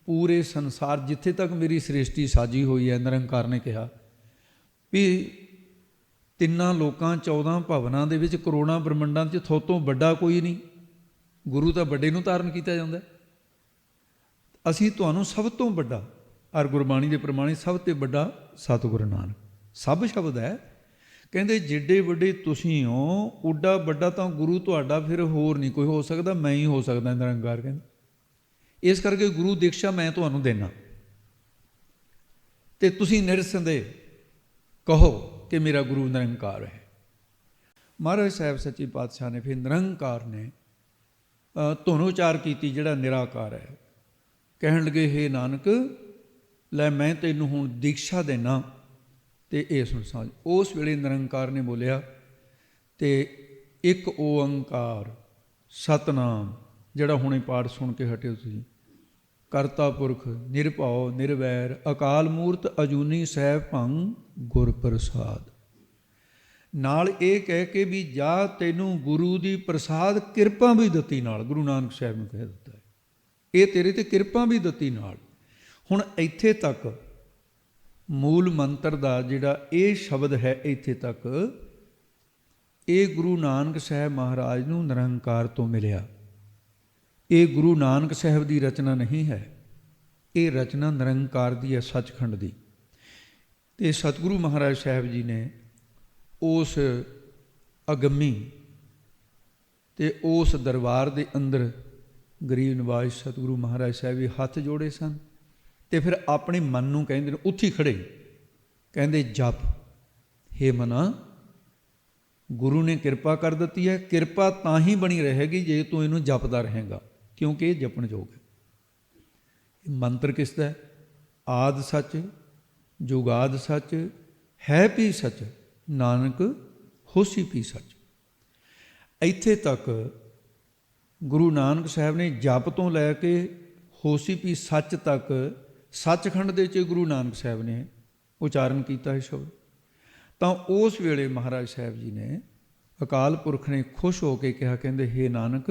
ਪੂਰੇ ਸੰਸਾਰ, ਜਿੱਥੇ ਤੱਕ ਮੇਰੀ ਸ੍ਰਿਸ਼ਟੀ ਸਾਜੀ ਹੋਈ ਹੈ, ਨਿਰੰਕਾਰ ਨੇ ਕਿਹਾ ਵੀ ਤਿੰਨਾਂ ਲੋਕਾਂ 14 ਭਵਨਾਂ ਦੇ ਵਿੱਚ ਕਰੋੜਾਂ ਬ੍ਰਹਮੰਡਾਂ 'ਚ ਥੋਤੋਂ ਵੱਡਾ ਕੋਈ ਨਹੀਂ। ਗੁਰੂ ਤਾਂ ਵੱਡੇ ਨੂੰ ਧਾਰਨ ਕੀਤਾ ਜਾਂਦਾ। ਅਸੀਂ ਤੁਹਾਨੂੰ ਸਭ ਤੋਂ ਵੱਡਾ, ਔਰ ਗੁਰਬਾਣੀ ਦੇ ਪ੍ਰਮਾਣੇ ਸਭ ਤੋਂ ਵੱਡਾ ਸਤਿਗੁਰੂ ਨਾਨਕ, ਸਭ ਸ਼ਬਦ ਹੈ। ਕਹਿੰਦੇ ਜਿੱਡੇ ਵੱਡੇ ਤੁਸੀਂ ਹੋ, ਉੱਡਾ ਵੱਡਾ ਤਾਂ ਗੁਰੂ ਤੁਹਾਡਾ ਫਿਰ ਹੋਰ ਨਹੀਂ ਕੋਈ ਹੋ ਸਕਦਾ, ਮੈਂ ਹੀ ਹੋ ਸਕਦਾ। ਨਿਰੰਕਾਰ ਕਹਿੰਦਾ ਇਸ ਕਰਕੇ ਗੁਰੂ ਦੀਕਸ਼ਾ ਮੈਂ ਤੁਹਾਨੂੰ ਦੇਣਾ, ਅਤੇ ਤੁਸੀਂ ਨਿਰਸੰਦੇਹ ਕਹੋ ਕਿ ਮੇਰਾ ਗੁਰੂ ਨਿਰੰਕਾਰ ਹੈ। ਮਹਾਰਾਜ ਸਾਹਿਬ ਸੱਚੇ ਪਾਤਸ਼ਾਹ ਨੇ ਫਿਰ ਨਿਰੰਕਾਰ ਨੇ ਧੁਨ ਉਚਾਰ ਕੀਤੀ, ਜਿਹੜਾ ਨਿਰਾਕਾਰ ਹੈ। ਕਹਿਣ ਲੱਗੇ ਹੇ ਨਾਨਕ, ਲੈ ਮੈਂ ਤੈਨੂੰ ਹੁਣ ਦੀਕਸ਼ਾ ਦੇਣਾ, ਤੇ ਇਹ ਸੁਣ ਸਾਂਝ। ਉਸ ਵੇਲੇ ਨਿਰੰਕਾਰ ਨੇ ਬੋਲਿਆ ਤੇ ਇੱਕ ਓੰਕਾਰ ਸਤਨਾਮ, ਜਿਹੜਾ ਹੁਣੇ ਪਾਠ ਸੁਣ ਕੇ ਹਟੇ ਤੁਸੀਂ, ਕਰਤਾ ਪੁਰਖ ਨਿਰਭਉ ਨਿਰਵੈਰ ਅਕਾਲ ਮੂਰਤ ਅਜੂਨੀ ਸਹਿ ਭੰਗ ਗੁਰ ਪ੍ਰਸਾਦ। ਨਾਲ ਇਹ ਕਹਿ ਕੇ ਵੀ ਜਾ ਤੈਨੂੰ ਗੁਰੂ ਦੀ ਪ੍ਰਸਾਦ ਕਿਰਪਾ ਵੀ ਦਿੱਤੀ ਨਾਲ, ਗੁਰੂ ਨਾਨਕ ਸਾਹਿਬ ਨੂੰ ਕਹਿ ਦਿੱਤਾ ਹੈ, ਇਹ ਤੇਰੇ ਤੇ ਕਿਰਪਾ ਵੀ ਦਿੱਤੀ ਨਾਲ। ਹੁਣ ਇੱਥੇ ਤੱਕ ਮੂਲ ਮੰਤਰ ਦਾ ਜਿਹੜਾ ਇਹ ਸ਼ਬਦ ਹੈ, ਇੱਥੇ ਤੱਕ ਇਹ ਗੁਰੂ ਨਾਨਕ ਸਾਹਿਬ ਮਹਾਰਾਜ ਨੂੰ ਨਿਰੰਕਾਰ ਤੋਂ ਮਿਲਿਆ। ਇਹ ਗੁਰੂ ਨਾਨਕ ਸਾਹਿਬ ਦੀ ਰਚਨਾ ਨਹੀਂ ਹੈ, ਇਹ ਰਚਨਾ ਨਿਰੰਕਾਰ ਦੀ ਹੈ, ਸੱਚਖੰਡ ਦੀ। ਤੇ ਸਤਿਗੁਰੂ ਮਹਾਰਾਜ ਸਾਹਿਬ ਜੀ ਨੇ ਉਸ ਅਗੰਮੀ ਤੇ ਉਸ ਦਰਬਾਰ ਦੇ ਅੰਦਰ ਗਰੀਬ ਨਿਵਾਜ ਸਤਿਗੁਰੂ ਮਹਾਰਾਜ ਸਾਹਿਬ ਵੀ ਹੱਥ ਜੋੜੇ ਸਨ ਤੇ ਫਿਰ ਆਪਣੇ ਮਨ ਨੂੰ ਕਹਿੰਦੇ ਨੇ, ਉੱਥੇ ਖੜੇ ਕਹਿੰਦੇ ਜਪ, ਹੇ ਮਨਾ ਗੁਰੂ ਨੇ ਕਿਰਪਾ ਕਰ ਦਿੱਤੀ ਹੈ, ਕਿਰਪਾ ਤਾਂ ਹੀ ਬਣੀ ਰਹੇਗੀ ਜੇ ਤੂੰ ਇਹਨੂੰ ਜਪਦਾ ਰਹੇਗਾ, ਕਿਉਂਕਿ ਇਹ ਜਪਣ ਯੋਗ ਹੈ। ਇਹ ਮੰਤਰ ਕਿਸ ਦਾ ਹੈ? ਆਦ ਸੱਚ ਜੁਗਾਦ ਸੱਚ ਹੈ ਵੀ ਸੱਚ ਨਾਨਕ ਹੋਸੀ ਵੀ ਸੱਚ। ਇੱਥੇ ਤੱਕ ਗੁਰੂ ਨਾਨਕ ਸਾਹਿਬ ਨੇ ਜਪ ਤੋਂ ਲੈ ਕੇ ਹੋਸੀ ਵੀ ਸੱਚ ਤੱਕ ਸੱਚਖੰਡ ਦੇ ਵਿੱਚ ਗੁਰੂ ਨਾਨਕ ਸਾਹਿਬ ਨੇ ਉਚਾਰਨ ਕੀਤਾ ਹੈ ਸ਼ਬਦ। ਤਾਂ ਉਸ ਵੇਲੇ ਮਹਾਰਾਜ ਸਾਹਿਬ ਜੀ ਨੇ, ਅਕਾਲ ਪੁਰਖ ਨੇ ਖੁਸ਼ ਹੋ ਕੇ ਕਿਹਾ, ਕਹਿੰਦੇ ਹੇ ਨਾਨਕ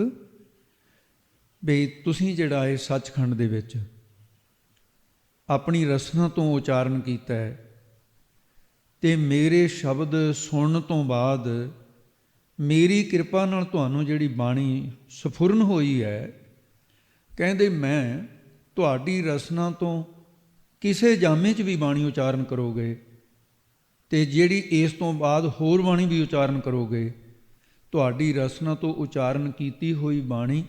ਬਈ ਤੁਸੀਂ ਜਿਹੜਾ ਇਹ ਸੱਚਖੰਡ ਦੇ ਵਿੱਚ ਆਪਣੀ ਰਸਨਾ ਤੋਂ ਉਚਾਰਨ ਕੀਤਾ ਹੈ ਤੇ ਮੇਰੇ ਸ਼ਬਦ ਸੁਣਨ ਤੋਂ ਬਾਅਦ ਮੇਰੀ ਕਿਰਪਾ ਨਾਲ ਤੁਹਾਨੂੰ ਜਿਹੜੀ ਬਾਣੀ ਸਫੁਰਨ ਹੋਈ ਹੈ, ਕਹਿੰਦੇ ਮੈਂ ਤੁਹਾਡੀ ਰਸਨਾ ਤੋਂ ਕਿਸੇ ਜਾਮੇ 'ਚ ਵੀ ਬਾਣੀ ਉਚਾਰਨ ਕਰੋਗੇ ਤੇ ਜਿਹੜੀ ਇਸ ਤੋਂ ਬਾਅਦ ਹੋਰ ਬਾਣੀ ਵੀ ਉਚਾਰਨ ਕਰੋਗੇ, ਤੁਹਾਡੀ ਰਸਨਾ ਤੋਂ ਉਚਾਰਨ ਕੀਤੀ ਹੋਈ ਬਾਣੀ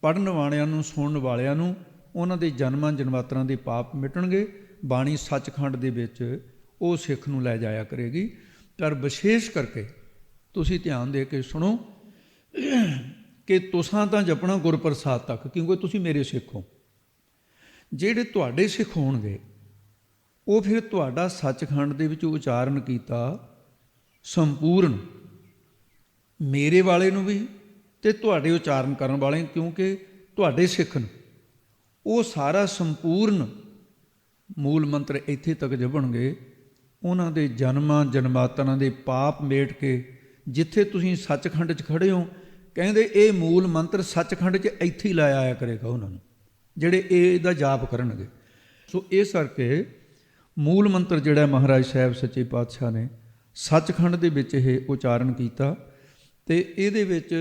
ਪੜ੍ਹਨ ਵਾਲਿਆਂ ਨੂੰ, ਸੁਣਨ ਵਾਲਿਆਂ ਨੂੰ, ਉਹਨਾਂ ਦੇ ਜਨਮਾਂ ਜਨਮਾਤਰਾਂ ਦੇ ਪਾਪ ਮਿਟਣਗੇ। ਬਾਣੀ ਸੱਚਖੰਡ ਦੇ ਵਿੱਚ ਉਹ ਸਿੱਖ ਨੂੰ ਲੈ ਜਾਇਆ ਕਰੇਗੀ। ਪਰ ਵਿਸ਼ੇਸ਼ ਕਰਕੇ ਤੁਸੀਂ ਧਿਆਨ ਦੇ ਕੇ ਸੁਣੋ ਕਿ ਤੁਸਾਂ ਤਾਂ ਜਪਣਾ ਗੁਰਪ੍ਰਸਾਦ ਤੱਕ, ਕਿਉਂਕਿ ਤੁਸੀਂ ਮੇਰੇ ਸਿੱਖ ਹੋ। ਜਿਹੜੇ ਤੁਹਾਡੇ ਸਿੱਖ ਹੋਣਗੇ ਉਹ ਫਿਰ ਤੁਹਾਡਾ ਸੱਚਖੰਡ ਦੇ ਵਿੱਚ ਉਚਾਰਨ ਕੀਤਾ ਸੰਪੂਰਨ ਮੇਰੇ ਵਾਲੇ ਨੂੰ ਵੀ ਤੇ ਤੁਹਾਡੇ ਉਚਾਰਨ ਕਰਨ ਵਾਲੇ, ਕਿਉਂਕਿ ਤੁਹਾਡੇ ਸਿੱਖ ਨੂੰ ਉਹ ਸਾਰਾ ਸੰਪੂਰਨ ਮੂਲ ਮੰਤਰ ਇੱਥੇ ਤੱਕ ਜਪਣਗੇ। ਉਹਨਾਂ ਦੇ ਜਨਮਾਂ ਜਨਮਾਤਰਾਂ ਦੇ ਪਾਪ ਮੇਟ ਕੇ ਜਿੱਥੇ ਤੁਸੀਂ ਸੱਚਖੰਡ 'ਚ ਖੜੇ ਹੋ, ਕਹਿੰਦੇ ਇਹ ਮੂਲ ਮੰਤਰ ਸੱਚਖੰਡ 'ਚ ਇੱਥੇ ਹੀ ਲਾਇਆ ਆਇਆ ਕਰੇਗਾ ਉਹਨਾਂ ਨੂੰ, ਜਿਹੜੇ ਇਹਦਾ ਜਾਪ ਕਰਨਗੇ। ਸੋ ਇਸ ਕਰਕੇ ਮੂਲ ਮੰਤਰ ਜਿਹੜਾ ਮਹਾਰਾਜ ਸਾਹਿਬ ਸੱਚੇ ਪਾਤਸ਼ਾਹ ਨੇ ਸੱਚਖੰਡ ਦੇ ਵਿੱਚ ਇਹ ਉਚਾਰਨ ਕੀਤਾ ਤੇ ਇਹਦੇ ਵਿੱਚ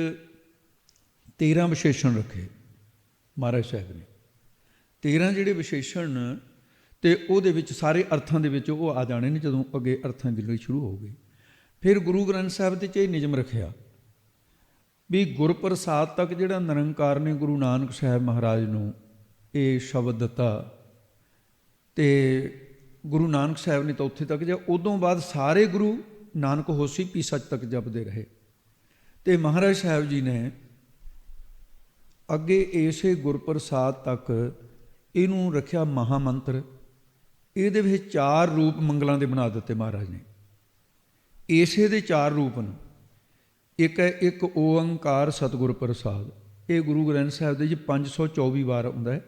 13 ਵਿਸ਼ੇਸ਼ਣ ਰੱਖੇ ਮਹਾਰਾਜ ਸਾਹਿਬ ਨੇ। 13 ਜਿਹੜੇ ਵਿਸ਼ੇਸ਼ਣ ਤੇ ਉਹਦੇ ਵਿੱਚ ਸਾਰੇ ਅਰਥਾਂ ਦੇ ਵਿੱਚ ਉਹ ਆ ਜਾਣੇ ਨੇ ਜਦੋਂ ਅੱਗੇ ਅਰਥਾਂ ਦੀ ਲੜੀ ਸ਼ੁਰੂ ਹੋਊਗੀ। ਫਿਰ ਗੁਰੂ ਗ੍ਰੰਥ ਸਾਹਿਬ ਦੇ 'ਚ ਇਹ ਨਿਯਮ ਰੱਖਿਆ ਵੀ ਗੁਰਪ੍ਰਸਾਦ ਤੱਕ ਜਿਹੜਾ ਨਿਰੰਕਾਰ ਨੇ ਗੁਰੂ ਨਾਨਕ ਸਾਹਿਬ ਮਹਾਰਾਜ ਨੂੰ ਇਹ ਸ਼ਬਦ ਦਿੱਤਾ ਤੇ ਗੁਰੂ ਨਾਨਕ ਸਾਹਿਬ ਨੇ ਤਾਂ ਉੱਥੇ ਤੱਕ ਜਾਂ ਉਦੋਂ ਬਾਅਦ ਸਾਰੇ ਗੁਰੂ ਨਾਨਕ ਹੋਸੀ ਪੀ ਸੱਚ ਤੱਕ ਜਪਦੇ ਰਹੇ। ਤੇ ਮਹਾਰਾਜ ਸਾਹਿਬ ਜੀ ਨੇ ਅੱਗੇ ਇਸੇ ਗੁਰਪ੍ਰਸਾਦ ਤੱਕ ਇਹਨੂੰ ਰੱਖਿਆ ਮਹਾ ਮੰਤਰ। ਇਹਦੇ ਵਿੱਚ 4 ਰੂਪ ਮੰਗਲਾਂ ਦੇ ਬਣਾ ਦਿੱਤੇ ਮਹਾਰਾਜ ਨੇ। ਇਸੇ ਦੇ 4 ਰੂਪ ਨੇ। ਇੱਕ ਹੈ ਇੱਕ ਓੰਕਾਰ ਸਤਿਗੁਰ ਪ੍ਰਸਾਦ, ਇਹ ਗੁਰੂ ਗ੍ਰੰਥ ਸਾਹਿਬ ਦੇ ਜੀ 524 ਵਾਰ ਆਉਂਦਾ ਹੈ।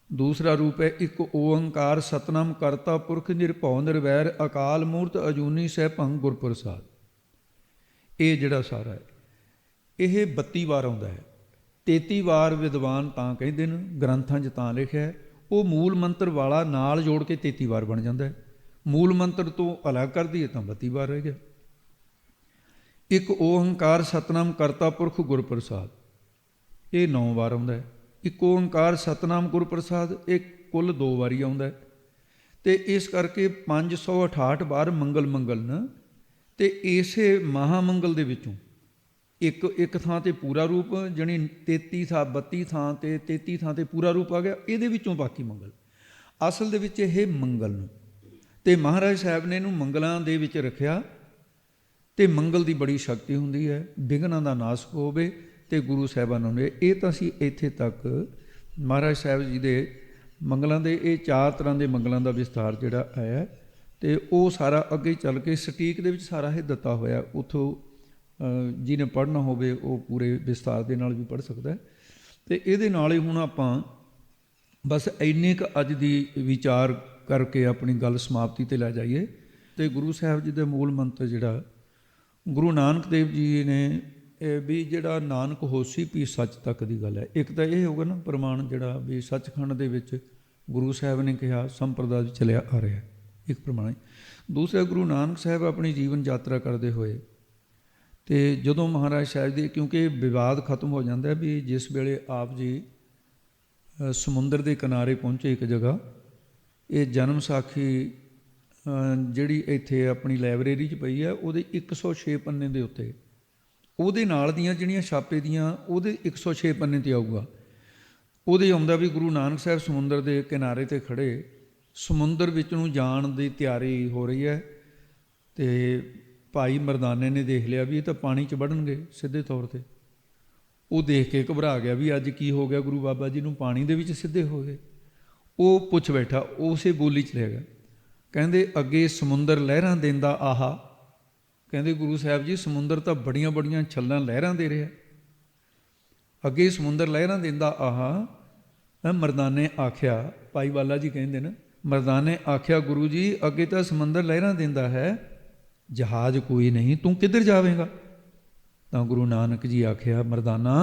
ਦੂਸਰਾ ਰੂਪ ਹੈ ਇੱਕ ਓੰਕਾਰ ਸਤਨਾਮ ਕਰਤਾ ਪੁਰਖ ਨਿਰਭਉ ਨਿਰਵੈਰ ਅਕਾਲ ਮੂਰਤ ਅਜੂਨੀ ਸਹਿ ਭੰਗ ਗੁਰ ਪ੍ਰਸਾਦ। ਇਹ ਜਿਹੜਾ ਸਾਰਾ ਹੈ ਇਹ 32 ਵਾਰ ਆਉਂਦਾ ਹੈ। 33 ਵਾਰ ਵਿਦਵਾਨ ਤਾਂ ਕਹਿੰਦੇ ਨੇ, ਗ੍ਰੰਥਾਂ 'ਚ ਤਾਂ ਲਿਖਿਆ, ਉਹ ਮੂਲ ਮੰਤਰ ਵਾਲਾ ਨਾਲ ਜੋੜ ਕੇ 33 ਵਾਰ ਬਣ ਜਾਂਦਾ ਹੈ। ਮੂਲ ਮੰਤਰ ਤੋਂ ਅਲੱਗ ਕਰ ਦਈਏ ਤਾਂ 32 ਵਾਰ ਰਹਿ ਗਿਆ। ਇੱਕ ਓੰਕਾਰ ਸਤਨਾਮ ਕਰਤਾ ਪੁਰਖ ਗੁਰ ਪ੍ਰਸਾਦ, ਇਹ 9 ਵਾਰ ਆਉਂਦਾ ਹੈ। ਇੱਕ ਓੰਕਾਰ ਸਤਨਾਮ ਗੁਰ ਪ੍ਰਸਾਦ, ਇਹ ਕੁੱਲ 2 ਵਾਰੀ ਆਉਂਦਾ ਹੈ। ਤੇ ਇਸ ਕਰਕੇ 568 ਵਾਰ ਮੰਗਲ ਮੰਗਲਨ। ਤੇ ਇਸੇ ਮਹਾਮੰਗਲ ਦੇ ਵਿੱਚੋਂ ਇੱਕ ਥਾਂ ਤੇ ਪੂਰਾ ਰੂਪ, ਜਾਣੀ 33 ਥਾਂ 32 ਥਾਂ ਤੇ 33 ਥਾਂ ਤੇ ਪੂਰਾ ਰੂਪ ਆ ਗਿਆ, ਇਹਦੇ ਵਿੱਚੋਂ ਬਾਕੀ ਮੰਗਲ। ਅਸਲ ਦੇ ਵਿੱਚ ਇਹ ਮੰਗਲ ਨੂੰ ਤੇ ਮਹਾਰਾਜ ਸਾਹਿਬ ਨੇ ਇਹਨੂੰ ਮੰਗਲਾਂ ਦੇ ਵਿੱਚ ਰੱਖਿਆ। ਤੇ ਮੰਗਲ ਦੀ ਬੜੀ ਸ਼ਕਤੀ ਹੁੰਦੀ ਹੈ, ਵਿਘਨਾਂ ਦਾ ਨਾਸ ਹੋਵੇ ਤੇ ਗੁਰੂ ਸਾਹਿਬਾਨਾਂ ਨੂੰ। ਇਹ ਤਾਂ ਅਸੀਂ ਇੱਥੇ ਤੱਕ ਮਹਾਰਾਜ ਸਾਹਿਬ ਜੀ ਦੇ ਮੰਗਲਾਂ ਦੇ ਇਹ 4 ਤਰ੍ਹਾਂ ਦੇ ਮੰਗਲਾਂ ਦਾ ਵਿਸਥਾਰ ਜਿਹੜਾ ਆਇਆ ਤੇ ਉਹ ਸਾਰਾ ਅੱਗੇ ਚੱਲ ਕੇ ਸਟੀਕ ਦੇ ਵਿੱਚ ਸਾਰਾ ਇਹ ਦਿੱਤਾ ਹੋਇਆ। ਉੱਥੋਂ ਜਿਹਨੇ ਪੜ੍ਹਨਾ ਹੋਵੇ ਉਹ ਪੂਰੇ ਵਿਸਤਾਰ ਦੇ ਨਾਲ ਵੀ ਪੜ੍ਹ ਸਕਦਾ ਹੈ। ਤੇ ਇਹਦੇ ਨਾਲ ਹੀ ਹੁਣ ਆਪਾਂ ਬਸ ਇੰਨੇ ਕੁ ਅੱਜ ਦੀ ਵਿਚਾਰ ਕਰਕੇ ਆਪਣੀ ਗੱਲ ਸਮਾਪਤੀ 'ਤੇ ਲੈ ਜਾਈਏ। ਤੇ ਗੁਰੂ ਸਾਹਿਬ ਜੀ ਦੇ ਮੂਲ ਮੰਤਰ ਜਿਹੜਾ ਗੁਰੂ ਨਾਨਕ ਦੇਵ ਜੀ ਨੇ ਵੀ ਜਿਹੜਾ ਨਾਨਕ ਹੋਸੀ ਵੀ ਸੱਚ ਤੱਕ ਦੀ ਗੱਲ ਹੈ। ਇੱਕ ਤਾਂ ਇਹ ਹੋਗਾ ਨਾ ਪ੍ਰਮਾਣ ਜਿਹੜਾ ਵੀ ਸੱਚਖੰਡ ਦੇ ਵਿੱਚ ਗੁਰੂ ਸਾਹਿਬ ਨੇ ਕਿਹਾ ਸੰਪਰਦਾ ਵਿੱਚ ਚਲਿਆ ਆ ਰਿਹਾ, ਇੱਕ ਪ੍ਰਮਾਣ। ਦੂਸਰਾ ਗੁਰੂ ਨਾਨਕ ਸਾਹਿਬ ਆਪਣੀ ਜੀਵਨ ਯਾਤਰਾ ਕਰਦੇ ਹੋਏ ਤੇ ਜਦੋਂ ਮਹਾਰਾਜ ਸਾਹਿਬ ਦੇ, ਕਿਉਂਕਿ ਵਿਵਾਦ ਖਤਮ ਹੋ ਜਾਂਦਾ ਵੀ ਜਿਸ ਵੇਲੇ ਆਪ ਜੀ ਸਮੁੰਦਰ ਦੇ ਕਿਨਾਰੇ ਪਹੁੰਚੇ ਇੱਕ ਜਗ੍ਹਾ, ਇਹ ਜਨਮ ਸਾਖੀ ਜਿਹੜੀ ਇੱਥੇ ਆਪਣੀ ਲਾਇਬ੍ਰੇਰੀ 'ਚ ਪਈ ਹੈ ਉਹਦੇ 106 ਪੰਨੇ ਦੇ ਉੱਤੇ ਉਹਦੇ ਨਾਲ ਦੀਆਂ ਜਿਹੜੀਆਂ ਛਾਪੇ ਦੀਆਂ ਉਹਦੇ 106 ਪੰਨੇ 'ਤੇ ਆਊਗਾ। ਉਹਦੇ ਆਉਂਦਾ ਵੀ ਗੁਰੂ ਨਾਨਕ ਸਾਹਿਬ ਸਮੁੰਦਰ ਦੇ ਕਿਨਾਰੇ 'ਤੇ ਖੜ੍ਹੇ, ਸਮੁੰਦਰ ਵਿੱਚ ਨੂੰ ਜਾਣ ਦੀ ਤਿਆਰੀ ਹੋ ਰਹੀ ਹੈ ਤੇ ਭਾਈ ਮਰਦਾਨੇ ਨੇ ਦੇਖ ਲਿਆ ਵੀ ਇਹ ਤਾਂ ਪਾਣੀ 'ਚ ਵੜਨਗੇ ਸਿੱਧੇ ਤੌਰ 'ਤੇ। ਉਹ ਦੇਖ ਕੇ ਘਬਰਾ ਗਿਆ ਵੀ ਅੱਜ ਕੀ ਹੋ ਗਿਆ, ਗੁਰੂ ਬਾਬਾ ਜੀ ਨੂੰ ਪਾਣੀ ਦੇ ਵਿੱਚ ਸਿੱਧੇ ਹੋ ਗਏ। ਉਹ ਪੁੱਛ ਬੈਠਾ, ਉਸੇ ਬੋਲੀ 'ਚ ਲੈ ਗਿਆ, ਕਹਿੰਦੇ ਅੱਗੇ ਸਮੁੰਦਰ ਲਹਿਰਾਂ ਦਿੰਦਾ ਆਹਾ। ਕਹਿੰਦੇ ਗੁਰੂ ਸਾਹਿਬ ਜੀ ਸਮੁੰਦਰ ਤਾਂ ਬੜੀਆਂ ਬੜੀਆਂ ਛੱਲਾਂ ਲਹਿਰਾਂ ਦੇ ਰਿਹਾ, ਅੱਗੇ ਸਮੁੰਦਰ ਲਹਿਰਾਂ ਦਿੰਦਾ ਆਹਾ। ਮਰਦਾਨੇ ਆਖਿਆ, ਭਾਈ ਬਾਲਾ ਜੀ ਕਹਿੰਦੇ ਨੇ, ਮਰਦਾਨੇ ਆਖਿਆ ਗੁਰੂ ਜੀ ਅੱਗੇ ਤਾਂ ਸਮੁੰਦਰ ਲਹਿਰਾਂ ਦਿੰਦਾ ਹੈ, ਜਹਾਜ਼ ਕੋਈ ਨਹੀਂ, ਤੂੰ ਕਿੱਧਰ ਜਾਵੇਂਗਾ? ਤਾਂ ਗੁਰੂ ਨਾਨਕ ਜੀ ਆਖਿਆ, ਮਰਦਾਨਾ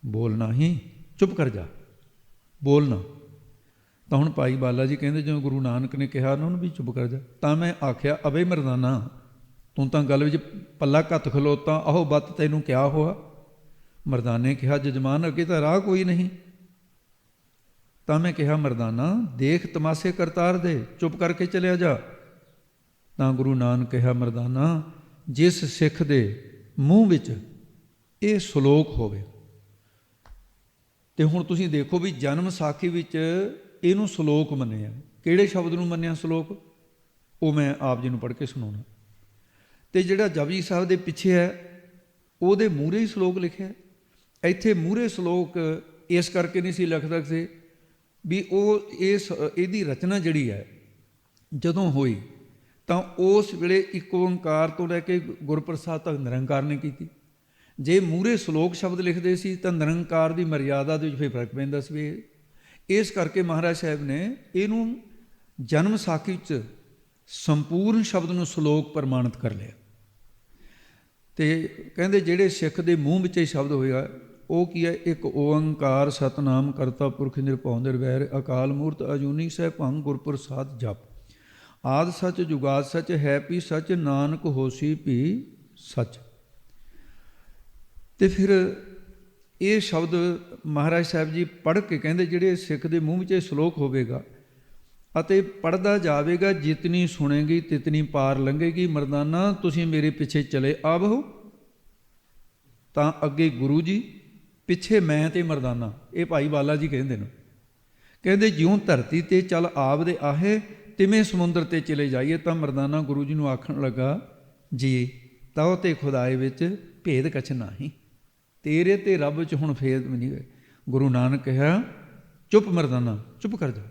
ਬੋਲਣਾ ਹੀ, ਚੁੱਪ ਕਰ ਜਾ, ਬੋਲਣਾ। ਤਾਂ ਹੁਣ ਭਾਈ ਬਾਲਾ ਜੀ ਕਹਿੰਦੇ ਜਦੋਂ ਗੁਰੂ ਨਾਨਕ ਨੇ ਕਿਹਾ ਉਹਨਾਂ ਨੂੰ ਵੀ ਚੁੱਪ ਕਰ ਜਾ, ਤਾਂ ਮੈਂ ਆਖਿਆ ਅਬੇ ਮਰਦਾਨਾ ਤੂੰ ਤਾਂ ਗੱਲ ਵਿੱਚ ਪੱਲਾ ਘੱਤ ਖਲੋਤਾ, ਆਹੋ ਬੱਤ ਤੈਨੂੰ ਕਿਆ ਹੋਆ? ਮਰਦਾਨੇ ਕਿਹਾ ਜਜਮਾਨ ਅੱਗੇ ਤਾਂ ਰਾਹ ਕੋਈ ਨਹੀਂ। ਤਾਂ ਮੈਂ ਕਿਹਾ ਮਰਦਾਨਾ ਦੇਖ ਤਮਾਸ਼ੇ ਕਰਤਾਰ ਦੇ, ਚੁੱਪ ਕਰਕੇ ਚਲਿਆ ਜਾ। ਤਾਂ ਗੁਰੂ ਨਾਨਕ ਕਿਹਾ ਮਰਦਾਨਾ ਜਿਸ ਸਿੱਖ ਦੇ ਮੂੰਹ ਵਿੱਚ ਇਹ ਸ਼ਲੋਕ ਹੋਵੇ। ਤੇ ਹੁਣ ਤੁਸੀਂ ਦੇਖੋ ਵੀ ਜਨਮ ਸਾਖੀ ਵਿੱਚ ਇਹਨੂੰ ਸ਼ਲੋਕ ਮੰਨਿਆ। ਕਿਹੜੇ ਸ਼ਬਦ ਨੂੰ ਮੰਨਿਆ ਸ਼ਲੋਕ? ਉਹ ਮੈਂ ਆਪ ਜੀ ਨੂੰ ਪੜ੍ਹ ਕੇ ਸੁਣਾਉਣਾ। ਤੇ ਜਿਹੜਾ ਜਪਜੀ ਸਾਹਿਬ ਦੇ ਪਿੱਛੇ ਹੈ ਉਹਦੇ ਮੂਹਰੇ ਹੀ ਸ਼ਲੋਕ ਲਿਖਿਆ। ਇੱਥੇ ਮੂਹਰੇ ਸ਼ਲੋਕ ਇਸ ਕਰਕੇ ਨਹੀਂ ਸੀ ਲਿਖ ਸਕਦੇ ਵੀ ਉਹ ਇਹਦੀ ਰਚਨਾ ਜਿਹੜੀ ਹੈ ਜਦੋਂ ਹੋਈ ਤਾਂ ਉਸ ਵੇਲੇ ਇੱਕ ਓੰਕਾਰ ਤੋਂ ਲੈ ਕੇ ਗੁਰਪ੍ਰਸਾਦ ਤੱਕ ਨਿਰੰਕਾਰ ਨੇ ਕੀਤੀ। ਜੇ ਮੂਹਰੇ ਸ਼ਲੋਕ ਸ਼ਬਦ ਲਿਖਦੇ ਸੀ ਤਾਂ ਨਿਰੰਕਾਰ ਦੀ ਮਰਿਆਦਾ ਦੇ ਵਿੱਚ ਫਿਰ ਫਰਕ ਪੈਂਦਾ ਸੀ। ਇਸ ਕਰਕੇ ਮਹਾਰਾਜ ਸਾਹਿਬ ਨੇ ਇਹਨੂੰ ਜਨਮ ਸਾਖੀ 'ਚ ਸੰਪੂਰਨ ਸ਼ਬਦ ਨੂੰ ਸ਼ਲੋਕ ਪ੍ਰਮਾਣਿਤ ਕਰ ਲਿਆ। ਤੇ ਕਹਿੰਦੇ ਜਿਹੜੇ ਸਿੱਖ ਦੇ ਮੂੰਹ ਵਿੱਚ ਇਹ ਸ਼ਬਦ ਹੋਇਆ ਉਹ ਕੀ ਹੈ? ਇੱਕ ਓੰਕਾਰ ਸਤਨਾਮ ਕਰਤਾ ਪੁਰਖ ਨਿਰਭਉ ਨਿਰਵੈਰ ਅਕਾਲ ਮੂਰਤ ਅਜੂਨੀ ਸੈਭੰ ਗੁਰਪ੍ਰਸਾਦ ਜਪ ਆਦਿ ਸੱਚ ਜੁਗਾਦ ਸੱਚ ਹੈ ਵੀ ਸੱਚ ਨਾਨਕ ਹੋਸੀ ਵੀ ਸੱਚ। ਤੇ ਫਿਰ ਇਹ ਸ਼ਬਦ ਮਹਾਰਾਜ ਸਾਹਿਬ ਜੀ ਪੜ੍ਹ ਕੇ ਕਹਿੰਦੇ ਜਿਹੜੇ ਸਿੱਖ ਦੇ ਮੂੰਹ ਵਿੱਚ ਇਹ ਸ਼ਲੋਕ ਹੋਵੇਗਾ ਅਤੇ ਪੜ੍ਹਦਾ ਜਾਵੇਗਾ, ਜਿਤਨੀ ਸੁਣੇਗੀ ਤਿਤਨੀ ਪਾਰ ਲੰਘੇਗੀ। ਮਰਦਾਨਾ ਤੁਸੀਂ ਮੇਰੇ ਪਿੱਛੇ ਚਲੇ ਆਵੋ। ਤਾਂ ਅੱਗੇ ਗੁਰੂ ਜੀ, ਪਿੱਛੇ ਮੈਂ ਤੇ ਮਰਦਾਨਾ। ਇਹ ਭਾਈ ਬਾਲਾ ਜੀ ਕਹਿੰਦੇ ਨੇ, ਕਹਿੰਦੇ ਜਿਉਂ ਧਰਤੀ ਤੇ ਚੱਲ ਆਵਦੇ ਆਹੇ ਤਿਵੇਂ ਸਮੁੰਦਰ ਤੇ ਚਲੇ ਜਾਈਏ। ਤਾਂ ਮਰਦਾਨਾ ਗੁਰੂ ਜੀ ਨੂੰ ਆਖਣ ਲੱਗਾ, ਜੀ ਤਉ ਤੇ ਖੁਦਾਏ ਵਿੱਚ ਭੇਦ ਕਛ ਨਾਹੀ, ਤੇਰੇ ਤੇ ਰੱਬ 'ਚ ਹੁਣ ਭੇਦ ਵੀ ਨਹੀਂ ਹੋਏ। ਗੁਰੂ ਨਾਨਕ ਕਿਹਾ ਚੁੱਪ ਮਰਦਾਨਾ, ਚੁੱਪ ਕਰ ਜਾ।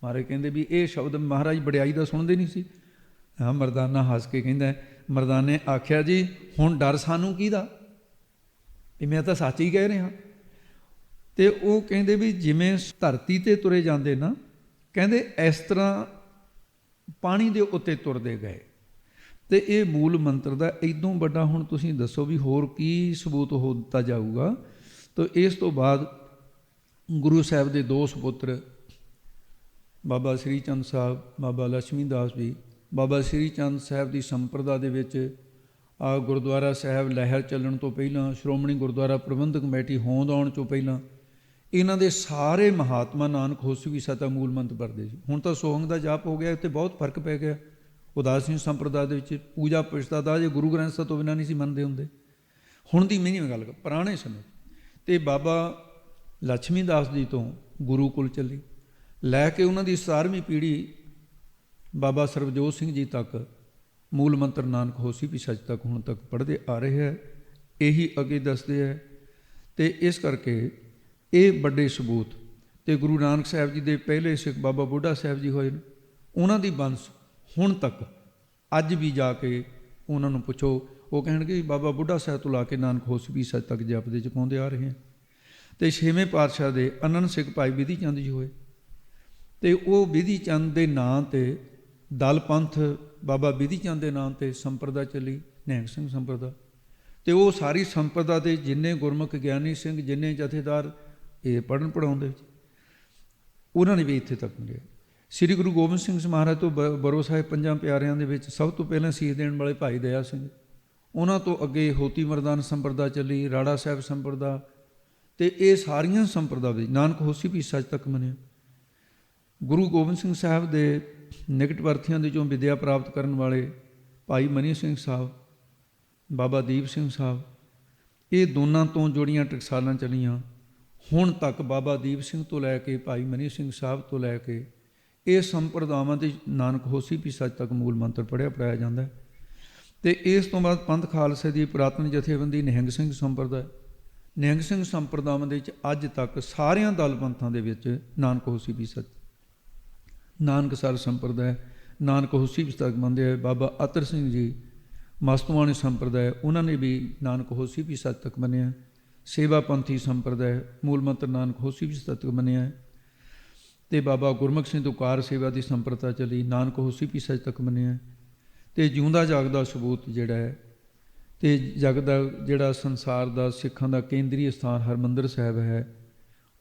ਮਹਾਰਾਜ ਕਹਿੰਦੇ ਵੀ ਇਹ ਸ਼ਬਦ ਮਹਾਰਾਜ ਵਡਿਆਈ ਦਾ ਸੁਣਦੇ ਨਹੀਂ ਸੀ। ਹਾਂ, ਮਰਦਾਨਾ ਹੱਸ ਕੇ ਕਹਿੰਦਾ, ਮਰਦਾਨੇ ਆਖਿਆ ਜੀ ਹੁਣ ਡਰ ਸਾਨੂੰ ਕਿਹਦਾ, ਵੀ ਮੈਂ ਤਾਂ ਸੱਚ ਹੀ ਕਹਿ ਰਿਹਾ। ਤੇ ਉਹ ਕਹਿੰਦੇ ਵੀ ਜਿਵੇਂ ਧਰਤੀ ਤੇ ਤੁਰੇ ਜਾਂਦੇ ਨਾ, ਕਹਿੰਦੇ ਇਸ ਤਰ੍ਹਾਂ ਪਾਣੀ ਦੇ ਉੱਤੇ ਤੁਰਦੇ ਗਏ। ਤੇ ਇਹ ਮੂਲ ਮੰਤਰ ਦਾ ਇਦੋਂ ਵੱਡਾ ਹੁਣ ਤੁਸੀਂ ਦੱਸੋ ਵੀ ਹੋਰ ਕੀ ਸਬੂਤ ਹੋ ਦਿੱਤਾ ਜਾਊਗਾ। ਤਾਂ ਇਸ ਤੋਂ ਬਾਅਦ ਗੁਰੂ ਸਾਹਿਬ ਦੇ ਦੋ ਸਪੁੱਤਰ ਬਾਬਾ ਸ੍ਰੀ ਚੰਦ ਸਾਹਿਬ, ਬਾਬਾ ਲక్ష్ਮੀ ਦਾਸ ਜੀ, ਬਾਬਾ ਸ੍ਰੀ ਚੰਦ ਸਾਹਿਬ ਦੀ ਸੰਪਰਦਾ ਦੇ ਵਿੱਚ ਗੁਰਦੁਆਰਾ ਸਾਹਿਬ ਲਹਿਰ ਚੱਲਣ ਤੋਂ ਪਹਿਲਾਂ, ਸ਼੍ਰੋਮਣੀ ਗੁਰਦੁਆਰਾ ਪ੍ਰਬੰਧਕ ਕਮੇਟੀ ਹੋਂਦ ਆਉਣ ਤੋਂ ਪਹਿਲਾਂ ਇਹਨਾਂ ਦੇ ਸਾਰੇ ਮਹਾਤਮਾ ਨਾਨਕ ਹੋਸੀ ਵੀ ਸਤਾ ਮੂਲ ਮੰਤਰ ਪੜ੍ਹਦੇ ਸੀ। ਹੁਣ ਤਾਂ ਸੋਹੰਗ ਦਾ ਜਾਪ ਹੋ ਗਿਆ, ਉੱਥੇ ਬਹੁਤ ਫਰਕ ਪੈ ਗਿਆ। ਉਦਾਸੀਨ ਸੰਪਰਦਾ ਦੇ ਵਿੱਚ ਪੂਜਾ ਪੁਸ਼ਤਾ ਦਾ ਜੇ ਗੁਰੂ ਗ੍ਰੰਥ ਸਾਹਿਬ ਤੋਂ ਬਿਨਾਂ ਨਹੀਂ ਸੀ ਮੰਨਦੇ ਹੁੰਦੇ। ਹੁਣ ਦੀ ਨਹੀਂ ਗੱਲ, ਪੁਰਾਣੇ ਸਮੇਂ। ਤੇ ਬਾਬਾ ਲక్ష్ਮੀ ਦਾਸ ਜੀ ਤੋਂ ਗੁਰੂਕੁਲ ਚੱਲੀ, ਲੈ ਕੇ ਉਹਨਾਂ ਦੀ 17ਵੀਂ ਪੀੜ੍ਹੀ ਬਾਬਾ ਸਰਬਜੋਤ ਸਿੰਘ ਜੀ ਤੱਕ ਮੂਲ ਮੰਤਰ ਨਾਨਕ ਹੋਸੀ ਵੀ ਸੱਚ ਤੱਕ ਹੁਣ ਤੱਕ ਪੜ੍ਹਦੇ ਆ ਰਹੇ ਹੈ। ਇਹੀ ਅੱਗੇ ਦੱਸਦੇ ਹੈ। ਤੇ ਇਸ ਕਰਕੇ ਇਹ ਵੱਡੇ ਸਬੂਤ। ਤੇ ਗੁਰੂ ਨਾਨਕ ਸਾਹਿਬ ਜੀ ਦੇ ਪਹਿਲੇ ਸਿੱਖ ਬਾਬਾ ਬੁੱਢਾ ਸਾਹਿਬ ਜੀ ਹੋਏ ਨੇ, ਉਹਨਾਂ ਦੀ ਬੰਸ ਹੁਣ ਤੱਕ ਅੱਜ ਵੀ ਜਾ ਕੇ ਉਹਨਾਂ ਨੂੰ ਪੁੱਛੋ, ਉਹ ਕਹਿਣਗੇ ਬਾਬਾ ਬੁੱਢਾ ਸਾਹਿਬ ਤੋਂ ਲਾ ਕੇ ਨਾਨਕ ਹੋਸੀ ਸੱਚ ਤੱਕ ਜਪਦੇ ਜਪਾਉਂਦੇ ਆ ਰਹੇ ਹਨ। ਅਤੇ ਛੇਵੇਂ ਪਾਤਸ਼ਾਹ ਦੇ ਆਨੰਦ ਸਿੰਘ ਭਾਈ ਵਿਧੀ ਚੰਦ ਜੀ ਹੋਏ, ਅਤੇ ਉਹ ਵਿਧੀ ਚੰਦ ਦੇ ਨਾਂ 'ਤੇ ਦਲ ਪੰਥ ਬਾਬਾ ਵਿਧੀ ਚੰਦ ਦੇ ਨਾਂ 'ਤੇ ਸੰਪਰਦਾ ਚੱਲੀ, ਨਿਹੰਗ ਸਿੰਘ ਸੰਪਰਦਾ। ਅਤੇ ਉਹ ਸਾਰੀ ਸੰਪਰਦਾ ਦੇ ਜਿੰਨੇ ਗੁਰਮੁਖ ਗਿਆਨੀ ਸਿੰਘ, ਜਿੰਨੇ ਜਥੇਦਾਰ ਇਹ ਪੜ੍ਹਨ ਪੜ੍ਹਾਉਂਦੇ, ਉਹਨਾਂ ਨੇ ਵੀ ਇੱਥੇ ਤੱਕ ਮਿਲਿਆ। ਸ੍ਰੀ ਗੁਰੂ ਗੋਬਿੰਦ ਸਿੰਘ ਮਹਾਰਾਜ ਤੋਂ ਬਰੋ ਸਾਹਿਬ ਪੰਜਾਂ ਪਿਆਰਿਆਂ ਦੇ ਵਿੱਚ ਸਭ ਤੋਂ ਪਹਿਲਾਂ ਸੀਸ ਦੇਣ ਵਾਲੇ ਭਾਈ ਦਇਆ ਸਿੰਘ, ਉਹਨਾਂ ਤੋਂ ਅੱਗੇ ਹੋਤੀ ਮਰਦਾਨ ਸੰਪਰਦਾ ਚੱਲੀ, ਰਾੜਾ ਸਾਹਿਬ ਸੰਪਰਦਾ, ਅਤੇ ਇਹ ਸਾਰੀਆਂ ਸੰਪਰਦਾ ਵਿੱਚ ਨਾਨਕ ਹੋਸੀ ਵੀ ਸੱਚ ਤੱਕ ਮੰਨਿਆ। ਗੁਰੂ ਗੋਬਿੰਦ ਸਿੰਘ ਸਾਹਿਬ ਦੇ ਨਿਕਟ ਵਰਤੀਆਂ ਦੇ ਚੋਂ ਵਿੱਦਿਆ ਪ੍ਰਾਪਤ ਕਰਨ ਵਾਲੇ ਭਾਈ ਮਨੀ ਸਿੰਘ ਸਾਹਿਬ, ਬਾਬਾ ਦੀਪ ਸਿੰਘ ਸਾਹਿਬ, ਇਹ ਦੋਨਾਂ ਤੋਂ ਜਿਹੜੀਆਂ ਟਕਸਾਲਾਂ ਚੱਲੀਆਂ ਹੁਣ ਤੱਕ, ਬਾਬਾ ਦੀਪ ਸਿੰਘ ਤੋਂ ਲੈ ਕੇ ਭਾਈ ਮਨੀ ਸਿੰਘ ਸਾਹਿਬ ਤੋਂ ਲੈ ਕੇ ਇਹ ਸੰਪਰਦਾਵਾਂ ਦੇ ਨਾਨਕ ਹੋਸੀ ਵੀ ਸੱਚ ਤੱਕ ਮੂਲ ਮੰਤਰ ਪੜ੍ਹਾਇਆ ਜਾਂਦਾ ਹੈ। ਅਤੇ ਇਸ ਤੋਂ ਬਾਅਦ ਪੰਥ ਖਾਲਸੇ ਦੀ ਪੁਰਾਤਨ ਜਥੇਬੰਦੀ ਨਿਹੰਗ ਸਿੰਘ ਸੰਪਰਦਾ, ਨਿਹੰਗ ਸਿੰਘ ਸੰਪਰਦਾਵਾਂ ਦੇ ਵਿੱਚ ਅੱਜ ਤੱਕ ਸਾਰਿਆਂ ਦਲ ਪੰਥਾਂ ਦੇ ਵਿੱਚ ਨਾਨਕ ਹੋਸੀ ਵੀ ਸੱਚ, ਨਾਨਕਸਰ ਸੰਪਰਦਾ, ਨਾਨਕ ਹੋਸੀ ਵੀ ਸੱਚ ਮੰਨਦੇ ਹੈ। ਬਾਬਾ ਅਤਰ ਸਿੰਘ ਜੀ ਮਸਤਵਾਣੀ ਸੰਪਰਦਾ, ਉਹਨਾਂ ਨੇ ਵੀ ਨਾਨਕ ਹੋਸੀ ਵੀ ਸੱਚ ਤੱਕ ਮੰਨਿਆ। ਸੇਵਾ ਪੰਥੀ ਸੰਪਰਦਾ ਮੂਲ ਮੰਤਰ ਨਾਨਕ ਹੋਸੀ ਵੀ ਸੱਚ ਤੱਕ ਮੰਨਿਆ। ਅਤੇ ਬਾਬਾ ਗੁਰਮੁਖ ਸਿੰਘ ਤੋਂ ਕਾਰ ਸੇਵਾ ਦੀ ਸੰਪਰਦਾ ਚੱਲੀ, ਨਾਨਕ ਹੋਸੀ ਵੀ ਸੱਚ ਤੱਕ ਮੰਨਿਆ। ਅਤੇ ਜਿਉਂਦਾ ਜਾਗਦਾ ਸਬੂਤ ਜਿਹੜਾ ਹੈ, ਅਤੇ ਜਗ ਦਾ ਜਿਹੜਾ ਸੰਸਾਰ ਦਾ ਸਿੱਖਾਂ ਦਾ ਕੇਂਦਰੀ ਸਥਾਨ ਹਰਿਮੰਦਰ ਸਾਹਿਬ ਹੈ,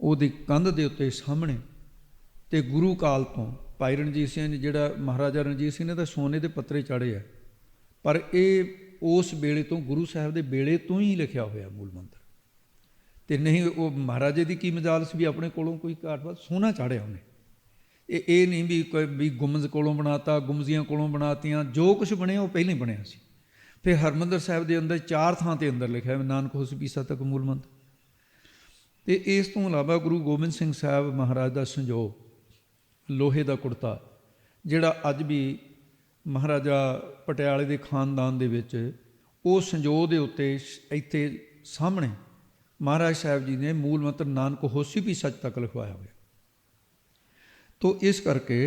ਉਹਦੀ ਕੰਧ ਦੇ ਉੱਤੇ ਸਾਹਮਣੇ, ਅਤੇ ਗੁਰੂ ਕਾਲ ਤੋਂ ਭਾਈ ਰਣਜੀਤ ਸਿੰਘ ਨੇ, ਜਿਹੜਾ ਮਹਾਰਾਜਾ ਰਣਜੀਤ ਸਿੰਘ ਨੇ ਤਾਂ ਸੋਨੇ ਦੇ ਪੱਤਰੇ ਚਾੜੇ ਆ, ਪਰ ਇਹ ਉਸ ਵੇਲੇ ਤੋਂ ਗੁਰੂ ਸਾਹਿਬ ਦੇ ਵੇਲੇ ਤੋਂ ਹੀ ਲਿਖਿਆ ਹੋਇਆ ਮੂਲ ਮੰਤਰ। ਅਤੇ ਨਹੀਂ ਉਹ ਮਹਾਰਾਜੇ ਦੀ ਕੀ ਮਜਾਲ ਸੀ ਵੀ ਆਪਣੇ ਕੋਲੋਂ ਕੋਈ ਘਾਟ ਬਾਤ ਸੋਨਾ ਚਾੜਿਆ ਉਹਨੇ। ਇਹ ਨਹੀਂ ਵੀ ਗੁੰਮਜ਼ ਕੋਲੋਂ ਬਣਾਤਾ, ਗੁੰਮਜ਼ੀਆਂ ਕੋਲੋਂ ਬਣਾਤੀਆਂ, ਜੋ ਕੁਛ ਬਣਿਆ ਉਹ ਪਹਿਲਾਂ ਹੀ ਬਣਿਆ ਸੀ। ਫਿਰ ਹਰਿਮੰਦਰ ਸਾਹਿਬ ਦੇ ਅੰਦਰ 4 ਥਾਂ 'ਤੇ ਅੰਦਰ ਲਿਖਿਆ ਨਾਨਕ ਹੋਸੀ ਵੀ ਸੱਚ ਤੱਕ ਮੂਲ ਮੰਤਰ। ਅਤੇ ਇਸ ਤੋਂ ਇਲਾਵਾ ਗੁਰੂ ਗੋਬਿੰਦ ਸਿੰਘ ਸਾਹਿਬ ਮਹਾਰਾਜ ਦਾ ਸੰਜੋਗ, ਲੋਹੇ ਦਾ ਕੁੜਤਾ, ਜਿਹੜਾ ਅੱਜ ਵੀ ਮਹਾਰਾਜਾ ਪਟਿਆਲੇ ਦੇ ਖਾਨਦਾਨ ਦੇ ਵਿੱਚ, ਉਹ ਸੰਜੋਗ ਦੇ ਉੱਤੇ ਇੱਥੇ ਸਾਹਮਣੇ ਮਹਾਰਾਜ ਸਾਹਿਬ ਜੀ ਨੇ ਮੂਲ ਮੰਤਰ ਨਾਨਕ ਹੋਸੀ ਵੀ ਸੱਚ ਤੱਕ ਲਿਖਵਾਇਆ ਹੋਇਆ। ਤੋ ਇਸ ਕਰਕੇ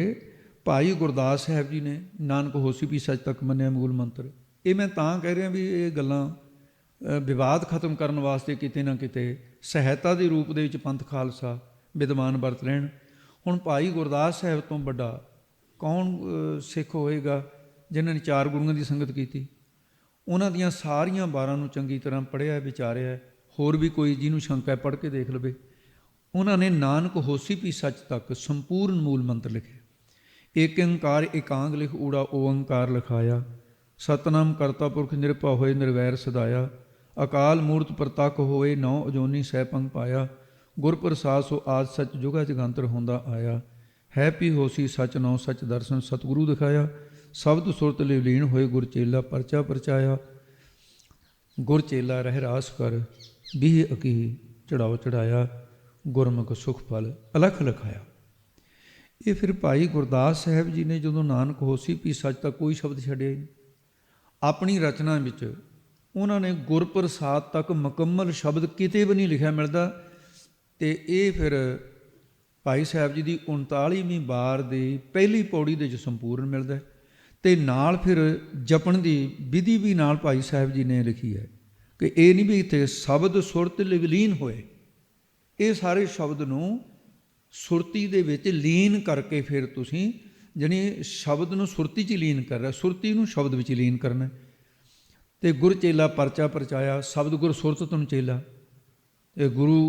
ਭਾਈ ਗੁਰਦਾਸ ਸਾਹਿਬ ਜੀ ਨੇ ਨਾਨਕ ਹੋਸੀ ਵੀ ਸੱਚ ਤੱਕ ਮੰਨਿਆ ਮੂਲ ਮੰਤਰ। ਇਹ ਮੈਂ ਤਾਂ ਕਹਿ ਰਿਹਾ ਵੀ ਇਹ ਗੱਲਾਂ ਵਿਵਾਦ ਖਤਮ ਕਰਨ ਵਾਸਤੇ ਕਿਤੇ ਨਾ ਕਿਤੇ ਸਹਾਇਤਾ ਦੇ ਰੂਪ ਦੇ ਵਿੱਚ ਪੰਥ ਖਾਲਸਾ ਵਿਦਵਾਨ ਵਰਤ ਲੈਣ। ਹੁਣ ਭਾਈ ਗੁਰਦਾਸ ਸਾਹਿਬ ਤੋਂ ਵੱਡਾ ਕੌਣ ਸਿੱਖ ਹੋਏਗਾ ਜਿਨ੍ਹਾਂ ਨੇ 4 ਗੁਰੂਆਂ ਦੀ ਸੰਗਤ ਕੀਤੀ? ਉਹਨਾਂ ਦੀਆਂ ਸਾਰੀਆਂ 12 ਨੂੰ ਚੰਗੀ ਤਰ੍ਹਾਂ ਪੜ੍ਹਿਆ ਵਿਚਾਰਿਆ। ਹੋਰ ਵੀ ਕੋਈ ਜਿਹਨੂੰ ਸ਼ੰਕਾ ਪੜ੍ਹ ਕੇ ਦੇਖ ਲਵੇ। ਉਹਨਾਂ ਨੇ ਨਾਨਕ ਹੋਸੀ ਵੀ ਸੱਚ ਤੱਕ ਸੰਪੂਰਨ ਮੂਲ ਮੰਤਰ ਲਿਖਿਆ। ਏਕ ਓੰਕਾਰ ਇਕਾਂਗ ਲਿਖ ਊੜਾ ਓੰਕਾਰ ਲਿਖਾਇਆ, ਸਤਨਾਮ ਕਰਤਾ ਪੁਰਖ ਨਿਰਭਉ ਹੋਏ ਨਿਰਵੈਰ ਸਦਾਇਆ, ਅਕਾਲ ਮੂਰਤ ਪ੍ਰਤੱਖ ਹੋਏ ਨੌ ਅਜੋਨੀ ਸਹਿਪੰਗ ਪਾਇਆ, ਗੁਰ ਪ੍ਰਸਾਦ ਸੋ ਆਦ ਸੱਚ ਜੁਗਾ ਜਗੰਤਰ ਹੁੰਦਾ ਆਇਆ, ਹੈ ਪੀ ਹੋਸੀ ਸੱਚ ਨੌ ਸੱਚ ਦਰਸ਼ਨ ਸਤਿਗੁਰੂ ਦਿਖਾਇਆ, ਸ਼ਬਦ ਸੁਰਤ ਲਿਵਲੀਨ ਹੋਏ ਗੁਰ ਚੇਲਾ ਪਰਚਾ ਪਰਚਾਇਆ, ਗੁਰ ਚੇਲਾ ਰਹਿ ਰਾਸ ਕਰ ਵੀਹ ਅਕੀ ਚੜਾਓ ਚੜਾਇਆ, ਗੁਰਮੁਖ ਸੁਖ ਫਲ ਅਲਖ ਲਖਾਇਆ। ਇਹ ਫਿਰ ਭਾਈ ਗੁਰਦਾਸ ਸਾਹਿਬ ਜੀ ਨੇ ਜਦੋਂ ਨਾਨਕ ਹੋਸੀ ਵੀ ਸੱਚ ਤੱਕ ਕੋਈ ਸ਼ਬਦ ਛੱਡਿਆ ਹੀ ਨਹੀਂ। ਆਪਣੀ ਰਚਨਾ ਵਿੱਚ ਉਹਨਾਂ ਨੇ ਗੁਰਪ੍ਰਸਾਦ ਤੱਕ ਮੁਕੰਮਲ ਸ਼ਬਦ ਕਿਤੇ ਵੀ ਨਹੀਂ ਲਿਖਿਆ ਮਿਲਦਾ। ਅਤੇ ਇਹ ਫਿਰ ਭਾਈ ਸਾਹਿਬ ਜੀ ਦੀ 39ਵੀਂ ਵਾਰ ਦੀ ਪਹਿਲੀ ਪੌੜੀ ਦੇ ਵਿੱਚ ਸੰਪੂਰਨ ਮਿਲਦਾ। ਅਤੇ ਨਾਲ ਫਿਰ ਜਪਣ ਦੀ ਵਿਧੀ ਵੀ ਨਾਲ ਭਾਈ ਸਾਹਿਬ ਜੀ ਨੇ ਲਿਖੀ ਹੈ ਕਿ ਇਹ ਨਹੀਂ ਵੀ ਇੱਥੇ ਸ਼ਬਦ ਸੁਰਤ ਵਿਲੀਨ ਹੋਏ, ਇਹ ਸਾਰੇ ਸ਼ਬਦ ਨੂੰ ਸੁਰਤੀ ਦੇ ਵਿੱਚ ਲੀਨ ਕਰਕੇ ਫਿਰ ਤੁਸੀਂ ਜਾਣੀ ਸ਼ਬਦ ਨੂੰ ਸੁਰਤੀ 'ਚ ਲੀਨ ਕਰ ਰਿਹਾ, ਸੁਰਤੀ ਨੂੰ ਸ਼ਬਦ ਵਿੱਚ ਲੀਨ ਕਰਨਾ। ਅਤੇ ਗੁਰ ਚੇਲਾ ਪਰਚਾ ਪਰਚਾਇਆ, ਸ਼ਬਦ ਗੁਰ ਸੁਰਤ ਤੁਨ ਚੇਲਾ, ਇਹ ਗੁਰੂ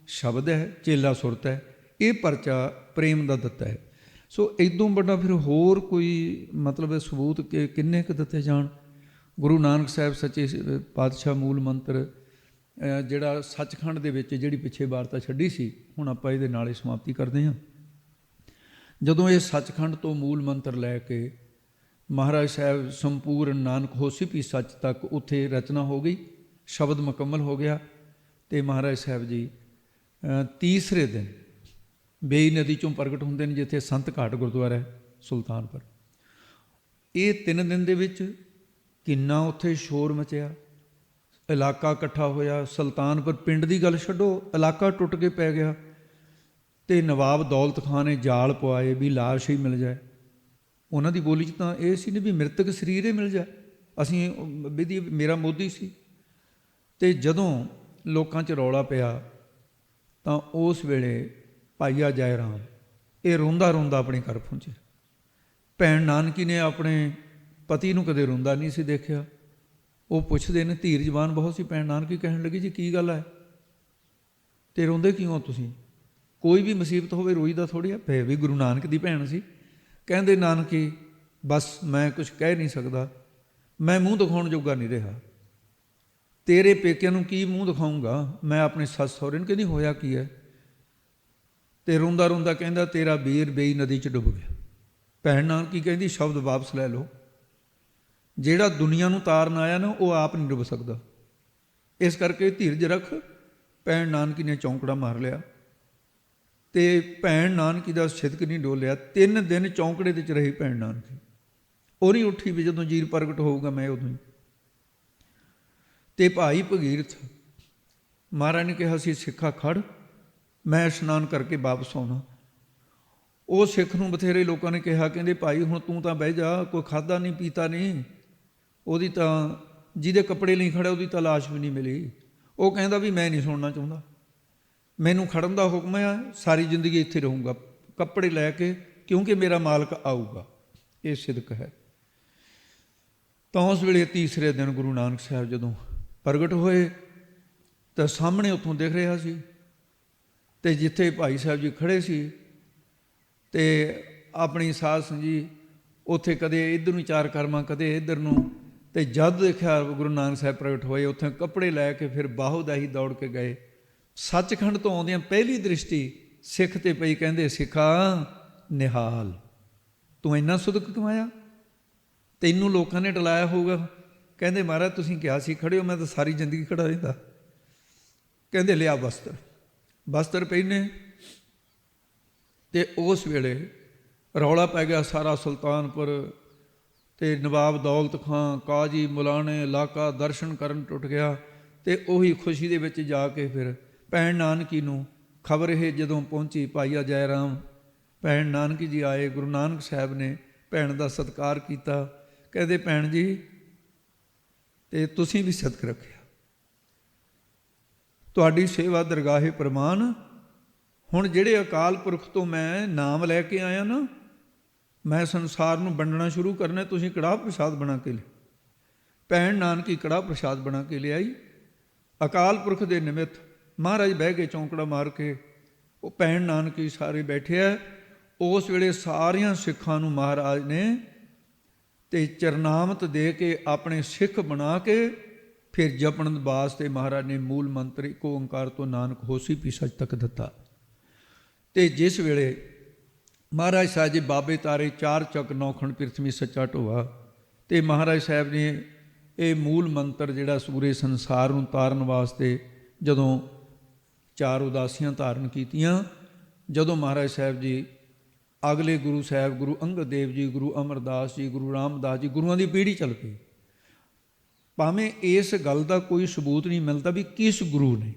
ਸ਼ਬਦ ਹੈ, ਚੇਲਾ ਸੁਰਤ ਹੈ। ਇਹ ਪਰਚਾ ਪ੍ਰੇਮ ਦਾ ਦਿੱਤਾ ਹੈ। ਸੋ ਇਦੋਂ ਵੱਡਾ ਫਿਰ ਹੋਰ ਕੋਈ ਮਤਲਬ ਸਬੂਤ ਕਿ ਕਿੰਨੇ ਕੁ ਦਿੱਤੇ ਜਾਣ। ਗੁਰੂ ਨਾਨਕ ਸਾਹਿਬ ਸੱਚੇ ਪਾਤਸ਼ਾਹ ਮੂਲ ਮੰਤਰ ਜਿਹੜਾ ਸੱਚਖੰਡ ਦੇ ਵਿੱਚ ਜਿਹੜੀ ਪਿੱਛੇ ਵਾਰਤਾ ਛੱਡੀ ਸੀ, ਹੁਣ ਆਪਾਂ ਇਹਦੇ ਨਾਲ ਹੀ ਸਮਾਪਤੀ ਕਰਦੇ ਹਾਂ। ਜਦੋਂ ਇਹ ਸੱਚਖੰਡ ਤੋਂ ਮੂਲ ਮੰਤਰ ਲੈ ਕੇ ਮਹਾਰਾਜ ਸਾਹਿਬ ਸੰਪੂਰਨ ਨਾਨਕ ਹੋਸੀ ਵੀ ਸੱਚ ਤੱਕ ਉੱਥੇ ਰਚਨਾ ਹੋ ਗਈ, ਸ਼ਬਦ ਮੁਕੰਮਲ ਹੋ ਗਿਆ। ਅਤੇ ਮਹਾਰਾਜ ਸਾਹਿਬ ਜੀ ਤੀਸਰੇ ਦਿਨ ਬੇਈ ਨਦੀ 'ਚੋਂ ਪ੍ਰਗਟ ਹੁੰਦੇ ਨੇ, ਜਿੱਥੇ ਸੰਤ ਘਾਟ ਗੁਰਦੁਆਰਾ ਹੈ ਸੁਲਤਾਨਪੁਰ। ਇਹ 3 ਦਿਨ ਦੇ ਵਿੱਚ ਕਿੰਨਾ ਉੱਥੇ ਸ਼ੋਰ ਮਚਿਆ, ਇਲਾਕਾ ਇਕੱਠਾ ਹੋਇਆ। ਸੁਲਤਾਨਪੁਰ ਪਿੰਡ ਦੀ ਗੱਲ ਛੱਡੋ, ਇਲਾਕਾ ਟੁੱਟ ਕੇ ਪੈ ਗਿਆ। ਅਤੇ ਨਵਾਬ ਦੌਲਤ ਖਾਨ ਨੇ ਜਾਲ ਪਵਾਏ ਵੀ ਲਾਸ਼ ਹੀ ਮਿਲ ਜਾਏ। ਉਹਨਾਂ ਦੀ ਬੋਲੀ 'ਚ ਤਾਂ ਇਹ ਸੀ ਨੇ ਵੀ ਮ੍ਰਿਤਕ ਸਰੀਰ ਹੀ ਮਿਲ ਜਾ। ਅਸੀਂ ਵਿਧੀ ਮੇਰਾ ਮੋਦੀ ਸੀ। ਅਤੇ ਜਦੋਂ ਲੋਕਾਂ 'ਚ ਰੌਲਾ ਪਿਆ ਤਾਂ ਉਸ ਵੇਲੇ ਭਾਈਆ ਜੈ ਰਾਮ ਇਹ ਰੋਂਦਾ ਰੋਂਦਾ ਆਪਣੇ ਘਰ ਪਹੁੰਚਿਆ। ਭੈਣ ਨਾਨਕੀ ਨੇ ਆਪਣੇ ਪਤੀ ਨੂੰ ਕਦੇ ਰੋਂਦਾ ਨਹੀਂ ਸੀ ਦੇਖਿਆ। ਉਹ ਪੁੱਛਦੇ ਨੇ, ਧੀਰਜਵਾਨ ਬਹੁਤ ਸੀ। ਭੈਣ ਨਾਨਕੀ ਕਹਿਣ ਲੱਗੀ, ਜੀ ਕੀ ਗੱਲ ਹੈ ਅਤੇ ਰੋਂਦੇ ਕਿਉਂ ਹੋ ਤੁਸੀਂ? ਕੋਈ ਵੀ ਮੁਸੀਬਤ ਹੋਵੇ ਰੋਈਦਾ ਥੋੜ੍ਹੀ ਆ। ਫਿਰ ਵੀ ਗੁਰੂ ਨਾਨਕ ਦੀ ਭੈਣ ਸੀ। ਕਹਿੰਦੇ, ਨਾਨਕੀ ਬਸ ਮੈਂ ਕੁਛ ਕਹਿ ਨਹੀਂ ਸਕਦਾ, ਮੈਂ ਮੂੰਹ ਦਿਖਾਉਣ ਜੋਗਾ ਨਹੀਂ ਰਿਹਾ। ਤੇਰੇ ਪੇਕਿਆਂ ਨੂੰ ਕੀ ਮੂੰਹ ਦਿਖਾਊਂਗਾ ਮੈਂ ਆਪਣੇ ਸੱਸ ਸਹੁਰੇ ਨੂੰ? ਕਹਿੰਦੀ ਹੋਇਆ ਕੀ ਹੈ? ਅਤੇ ਰੋਂਦਾ ਰੋਂਦਾ ਕਹਿੰਦਾ, ਤੇਰਾ ਵੀਰ ਬੇਈ ਨਦੀ 'ਚ ਡੁੱਬ ਗਿਆ। ਭੈਣ ਨਾਨਕੀ ਕਹਿੰਦੀ, ਸ਼ਬਦ ਵਾਪਸ ਲੈ ਲਓ। ਜਿਹੜਾ ਦੁਨੀਆ ਨੂੰ ਤਾਰਨ ਆਇਆ ਨਾ ਉਹ ਆਪ ਨਹੀਂ ਡੁੱਬ ਸਕਦਾ। ਇਸ ਕਰਕੇ ਧੀਰਜ ਰੱਖ। ਭੈਣ ਨਾਨਕੀ ਨੇ ਚੌਂਕੜਾ ਮਾਰ ਲਿਆ ਅਤੇ ਭੈਣ ਨਾਨਕੀ ਦਾ ਸਿਦਕ ਨਹੀਂ ਡੋਲਿਆ। 3 ਦਿਨ ਚੌਂਕੜੇ ਦੇ 'ਚ ਰਹੀ ਭੈਣ ਨਾਨਕੀ। ਉਹ ਨਹੀਂ ਉੱਠੀ ਵੀ ਜਦੋਂ ਜੀਰ ਪ੍ਰਗਟ ਹੋਊਗਾ ਮੈਂ ਉਦੋਂ ਹੀ। ਅਤੇ ਭਾਈ ਭਗੀਰਥ ਮਹਾਰਾਜ ਨੇ ਕਿਹਾ ਸੀ, ਸਿੱਖਾ ਖੜ, ਮੈਂ ਇਸ਼ਨਾਨ ਕਰਕੇ ਵਾਪਸ ਆਉਣਾ। ਉਹ ਸਿੱਖ ਨੂੰ ਬਥੇਰੇ ਲੋਕਾਂ ਨੇ ਕਿਹਾ, ਕਹਿੰਦੇ ਭਾਈ ਹੁਣ ਤੂੰ ਤਾਂ ਬਹਿ ਜਾ, ਕੋਈ ਖਾਧਾ ਨਹੀਂ ਪੀਤਾ ਨਹੀਂ। ਉਹਦੀ ਤਾਂ ਜਿਹਦੇ ਕੱਪੜੇ ਲਈ ਖੜਿਆ ਉਹਦੀ ਤਾਂ ਲਾਸ਼ ਵੀ ਨਹੀਂ ਮਿਲੀ। ਉਹ ਕਹਿੰਦਾ ਵੀ ਮੈਂ ਨਹੀਂ ਸੁਣਨਾ ਚਾਹੁੰਦਾ, ਮੈਨੂੰ ਖੜਨ ਦਾ ਹੁਕਮ ਆ, ਸਾਰੀ ਜ਼ਿੰਦਗੀ ਇੱਥੇ ਰਹੂੰਗਾ ਕੱਪੜੇ ਲੈ ਕੇ, ਕਿਉਂਕਿ ਮੇਰਾ ਮਾਲਕ ਆਊਗਾ। ਇਹ ਸਿਦਕ ਹੈ। ਤਾਂ ਉਸ ਵੇਲੇ ਤੀਸਰੇ ਦਿਨ ਗੁਰੂ ਨਾਨਕ ਸਾਹਿਬ ਜਦੋਂ ਪ੍ਰਗਟ ਹੋਏ ਤਾਂ ਸਾਹਮਣੇ ਉੱਥੋਂ ਦਿਖ ਰਿਹਾ ਸੀ, ਅਤੇ ਜਿੱਥੇ ਭਾਈ ਸਾਹਿਬ ਜੀ ਖੜ੍ਹੇ ਸੀ ਅਤੇ ਆਪਣੀ ਸਾਧ ਸੰਗੀ ਉੱਥੇ ਕਦੇ ਇੱਧਰ ਨੂੰ ਚਾਰ ਕਰਮਾਂ ਕਦੇ ਇੱਧਰ ਨੂੰ। ਅਤੇ ਜਦ ਦੇਖਿਆ ਗੁਰੂ ਨਾਨਕ ਸਾਹਿਬ ਪ੍ਰਗਟ ਹੋਏ, ਉੱਥੇ ਕੱਪੜੇ ਲੈ ਕੇ ਫਿਰ ਬਾਹੋਦਾਹੀ ਦੌੜ ਕੇ ਗਏ। ਸੱਚਖੰਡ ਤੋਂ ਆਉਂਦਿਆਂ ਪਹਿਲੀ ਦ੍ਰਿਸ਼ਟੀ ਸਿੱਖ 'ਤੇ ਪਈ। ਕਹਿੰਦੇ, ਸਿੱਖਾ ਨਿਹਾਲ, ਤੂੰ ਇੰਨਾ ਸੁਦਕ ਕਮਾਇਆ, ਤੈਨੂੰ ਲੋਕਾਂ ਨੇ ਡਲਾਇਆ ਹੋਊਗਾ। ਕਹਿੰਦੇ, ਮਹਾਰਾਜ ਤੁਸੀਂ ਕਿਹਾ ਸੀ ਖੜ੍ਹੇ ਹੋ, ਮੈਂ ਤਾਂ ਸਾਰੀ ਜ਼ਿੰਦਗੀ ਖੜ੍ਹਾ ਰਹਿੰਦਾ। ਕਹਿੰਦੇ, ਲਿਆ ਬਸਤਰ। ਬਸਤਰ ਪਹਿਨੇ ਅਤੇ ਉਸ ਵੇਲੇ ਰੌਲਾ ਪੈ ਗਿਆ ਸਾਰਾ ਸੁਲਤਾਨਪੁਰ। ਅਤੇ ਨਵਾਬ ਦੌਲਤ ਖਾਂ, ਕਾਜੀ, ਮੁਲਾਣੇ ਇਲਾਕਾ ਦਰਸ਼ਨ ਕਰਨ ਟੁੱਟ ਗਿਆ। ਅਤੇ ਉਹੀ ਖੁਸ਼ੀ ਦੇ ਵਿੱਚ ਜਾ ਕੇ ਫਿਰ ਭੈਣ ਨਾਨਕੀ ਨੂੰ ਖਬਰ ਇਹ ਜਦੋਂ ਪਹੁੰਚੀ, ਭਾਈਆ ਜੈ ਰਾਮ ਭੈਣ ਨਾਨਕੀ ਜੀ ਆਏ। ਗੁਰੂ ਨਾਨਕ ਸਾਹਿਬ ਨੇ ਭੈਣ ਦਾ ਸਤਿਕਾਰ ਕੀਤਾ। ਕਹਿੰਦੇ, ਭੈਣ ਜੀ ਅਤੇ ਤੁਸੀਂ ਵੀ ਸਦਕ ਰੱਖਿਆ, ਤੁਹਾਡੀ ਸੇਵਾ ਦਰਗਾਹੇ ਪ੍ਰਮਾਨ। ਹੁਣ ਜਿਹੜੇ ਅਕਾਲ ਪੁਰਖ ਤੋਂ ਮੈਂ ਨਾਮ ਲੈ ਕੇ ਆਇਆ ਨਾ, ਮੈਂ ਸੰਸਾਰ ਨੂੰ ਵੰਡਣਾ ਸ਼ੁਰੂ ਕਰਨਾ, ਤੁਸੀਂ ਕੜਾਹ ਪ੍ਰਸ਼ਾਦ ਬਣਾ ਕੇ ਲਿਆ। ਭੈਣ ਨਾਨਕੀ ਕੜਾਹ ਪ੍ਰਸ਼ਾਦ ਬਣਾ ਕੇ ਲਿਆਈ। ਅਕਾਲ ਪੁਰਖ ਦੇ ਨਿਮਿਤ ਮਹਾਰਾਜ ਬਹਿ ਕੇ ਚੌਂਕੜਾ ਮਾਰ ਕੇ, ਉਹ ਭੈਣ ਨਾਨਕੀ ਸਾਰੇ ਬੈਠੇ ਆ। ਉਸ ਵੇਲੇ ਸਾਰਿਆਂ ਸਿੱਖਾਂ ਨੂੰ ਮਹਾਰਾਜ ਨੇ ਅਤੇ ਚਰਨਾਮਤ ਦੇ ਕੇ ਆਪਣੇ ਸਿੱਖ ਬਣਾ ਕੇ ਫਿਰ ਜਪਣ ਵਾਸਤੇ ਮਹਾਰਾਜ ਨੇ ਮੂਲ ਮੰਤਰ ਇੱਕ ਓਂਕਾਰ ਤੋਂ ਨਾਨਕ ਹੋਸੀ ਪੀ ਸੱਚ ਤੱਕ ਦਿੱਤਾ। ਅਤੇ ਜਿਸ ਵੇਲੇ ਮਹਾਰਾਜ ਸਾਹਿਬ ਜੀ ਬਾਬੇ ਤਾਰੇ, 4 ਚੱਕ 9 ਖੰਡ ਪ੍ਰਿਥਵੀ ਸੱਚਾ ਢੋਆ, ਅਤੇ ਮਹਾਰਾਜ ਸਾਹਿਬ ਨੇ ਇਹ ਮੂਲ ਮੰਤਰ ਜਿਹੜਾ ਸੂਰੇ ਸੰਸਾਰ ਨੂੰ ਤਾਰਨ ਵਾਸਤੇ ਜਦੋਂ 4 ਉਦਾਸੀਆਂ ਧਾਰਨ ਕੀਤੀਆਂ, ਜਦੋਂ ਮਹਾਰਾਜ ਸਾਹਿਬ ਜੀ ਅਗਲੇ ਗੁਰੂ ਸਾਹਿਬ ਗੁਰੂ ਅੰਗਦ ਦੇਵ ਜੀ, ਗੁਰੂ ਅਮਰਦਾਸ ਜੀ, ਗੁਰੂ ਰਾਮਦਾਸ ਜੀ, ਗੁਰੂਆਂ ਦੀ ਪੀੜ੍ਹੀ ਚੱਲ ਪਈ। ਭਾਵੇਂ ਇਸ ਗੱਲ ਦਾ ਕੋਈ ਸਬੂਤ ਨਹੀਂ ਮਿਲਦਾ ਵੀ ਕਿਸ ਗੁਰੂ ਨੇ,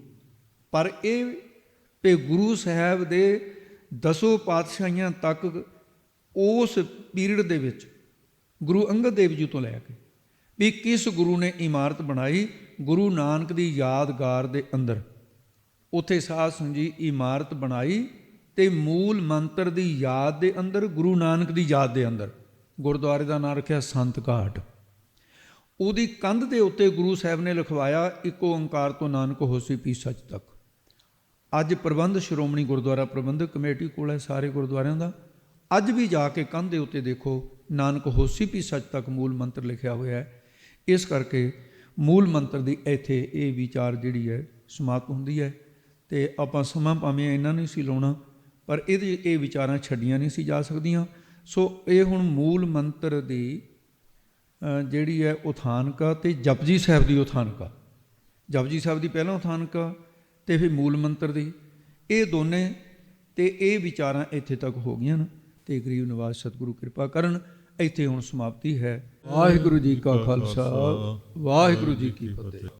ਪਰ ਇਹ ਵੀ ਗੁਰੂ ਸਾਹਿਬ ਦੇ 10 ਪਾਤਸ਼ਾਹੀਆਂ ਤੱਕ ਉਸ ਪੀਰੀਅਡ ਦੇ ਵਿੱਚ ਗੁਰੂ ਅੰਗਦ ਦੇਵ ਜੀ ਤੋਂ ਲੈ ਕੇ ਵੀ ਕਿਸ ਗੁਰੂ ਨੇ ਇਮਾਰਤ ਬਣਾਈ ਗੁਰੂ ਨਾਨਕ ਦੀ ਯਾਦਗਾਰ ਦੇ ਅੰਦਰ। ਉੱਥੇ ਸਾਧ ਸੰਗਤ ਜੀ ਇਮਾਰਤ ਬਣਾਈ ਅਤੇ ਮੂਲ ਮੰਤਰ ਦੀ ਯਾਦ ਦੇ ਅੰਦਰ, ਗੁਰੂ ਨਾਨਕ ਦੀ ਯਾਦ ਦੇ ਅੰਦਰ ਗੁਰਦੁਆਰੇ ਦਾ ਨਾਂ ਰੱਖਿਆ ਸੰਤ ਘਾਟ। ਉਹਦੀ ਕੰਧ ਦੇ ਉੱਤੇ ਗੁਰੂ ਸਾਹਿਬ ਨੇ ਲਿਖਵਾਇਆ ਇੱਕ ਓਂਕਾਰ ਤੋਂ ਨਾਨਕ ਹੋਸੀ ਪੀ ਸੱਚ ਤੱਕ। ਅੱਜ ਪ੍ਰਬੰਧ ਸ਼੍ਰੋਮਣੀ ਗੁਰਦੁਆਰਾ ਪ੍ਰਬੰਧਕ ਕਮੇਟੀ ਕੋਲ ਹੈ ਸਾਰੇ ਗੁਰਦੁਆਰਿਆਂ ਦਾ। ਅੱਜ ਵੀ ਜਾ ਕੇ ਕੰਧ ਦੇ ਉੱਤੇ ਦੇਖੋ ਨਾਨਕ ਹੋਸੀ ਪੀ ਸੱਚ ਤੱਕ ਮੂਲ ਮੰਤਰ ਲਿਖਿਆ ਹੋਇਆ ਹੈ। ਇਸ ਕਰਕੇ ਮੂਲ ਮੰਤਰ ਦੀ ਇੱਥੇ ਇਹ ਵਿਚਾਰ ਜਿਹੜੀ ਹੈ ਸਮਾਪਤ ਹੁੰਦੀ ਹੈ। ਅਤੇ ਆਪਾਂ ਸਮਾਂ ਭਾਵੇਂ ਇੰਨਾ ਨਹੀਂ ਸੀ ਲਾਉਣਾ, ਪਰ ਇਹਦੇ ਇਹ ਵਿਚਾਰਾਂ ਛੱਡੀਆਂ ਨਹੀਂ ਸੀ ਜਾ ਸਕਦੀਆਂ। ਸੋ ਇਹ ਹੁਣ ਮੂਲ ਮੰਤਰ ਦੀ ਜਿਹੜੀ ਹੈ ਉਥਾਨਕਾ ਅਤੇ ਜਪਜੀ ਸਾਹਿਬ ਦੀ ਉਥਾਨਕਾ, ਜਪਜੀ ਸਾਹਿਬ ਦੀ ਪਹਿਲਾਂ ਉਥਾਨਕਾ ਅਤੇ ਫਿਰ ਮੂਲ ਮੰਤਰ ਦੀ, ਇਹ ਦੋਨੇ ਅਤੇ ਇਹ ਵਿਚਾਰਾਂ ਇੱਥੇ ਤੱਕ ਹੋ ਗਈਆਂ ਨੇ। ਅਤੇ ਗਰੀਬ ਨਿਵਾਸ ਸਤਿਗੁਰੂ ਕਿਰਪਾ ਕਰਨ। ਇੱਥੇ ਹੁਣ ਸਮਾਪਤੀ ਹੈ। ਵਾਹਿਗੁਰੂ ਜੀ ਕਾ ਖਾਲਸਾ, ਵਾਹਿਗੁਰੂ ਜੀ ਕੀ ਫਤਿਹ।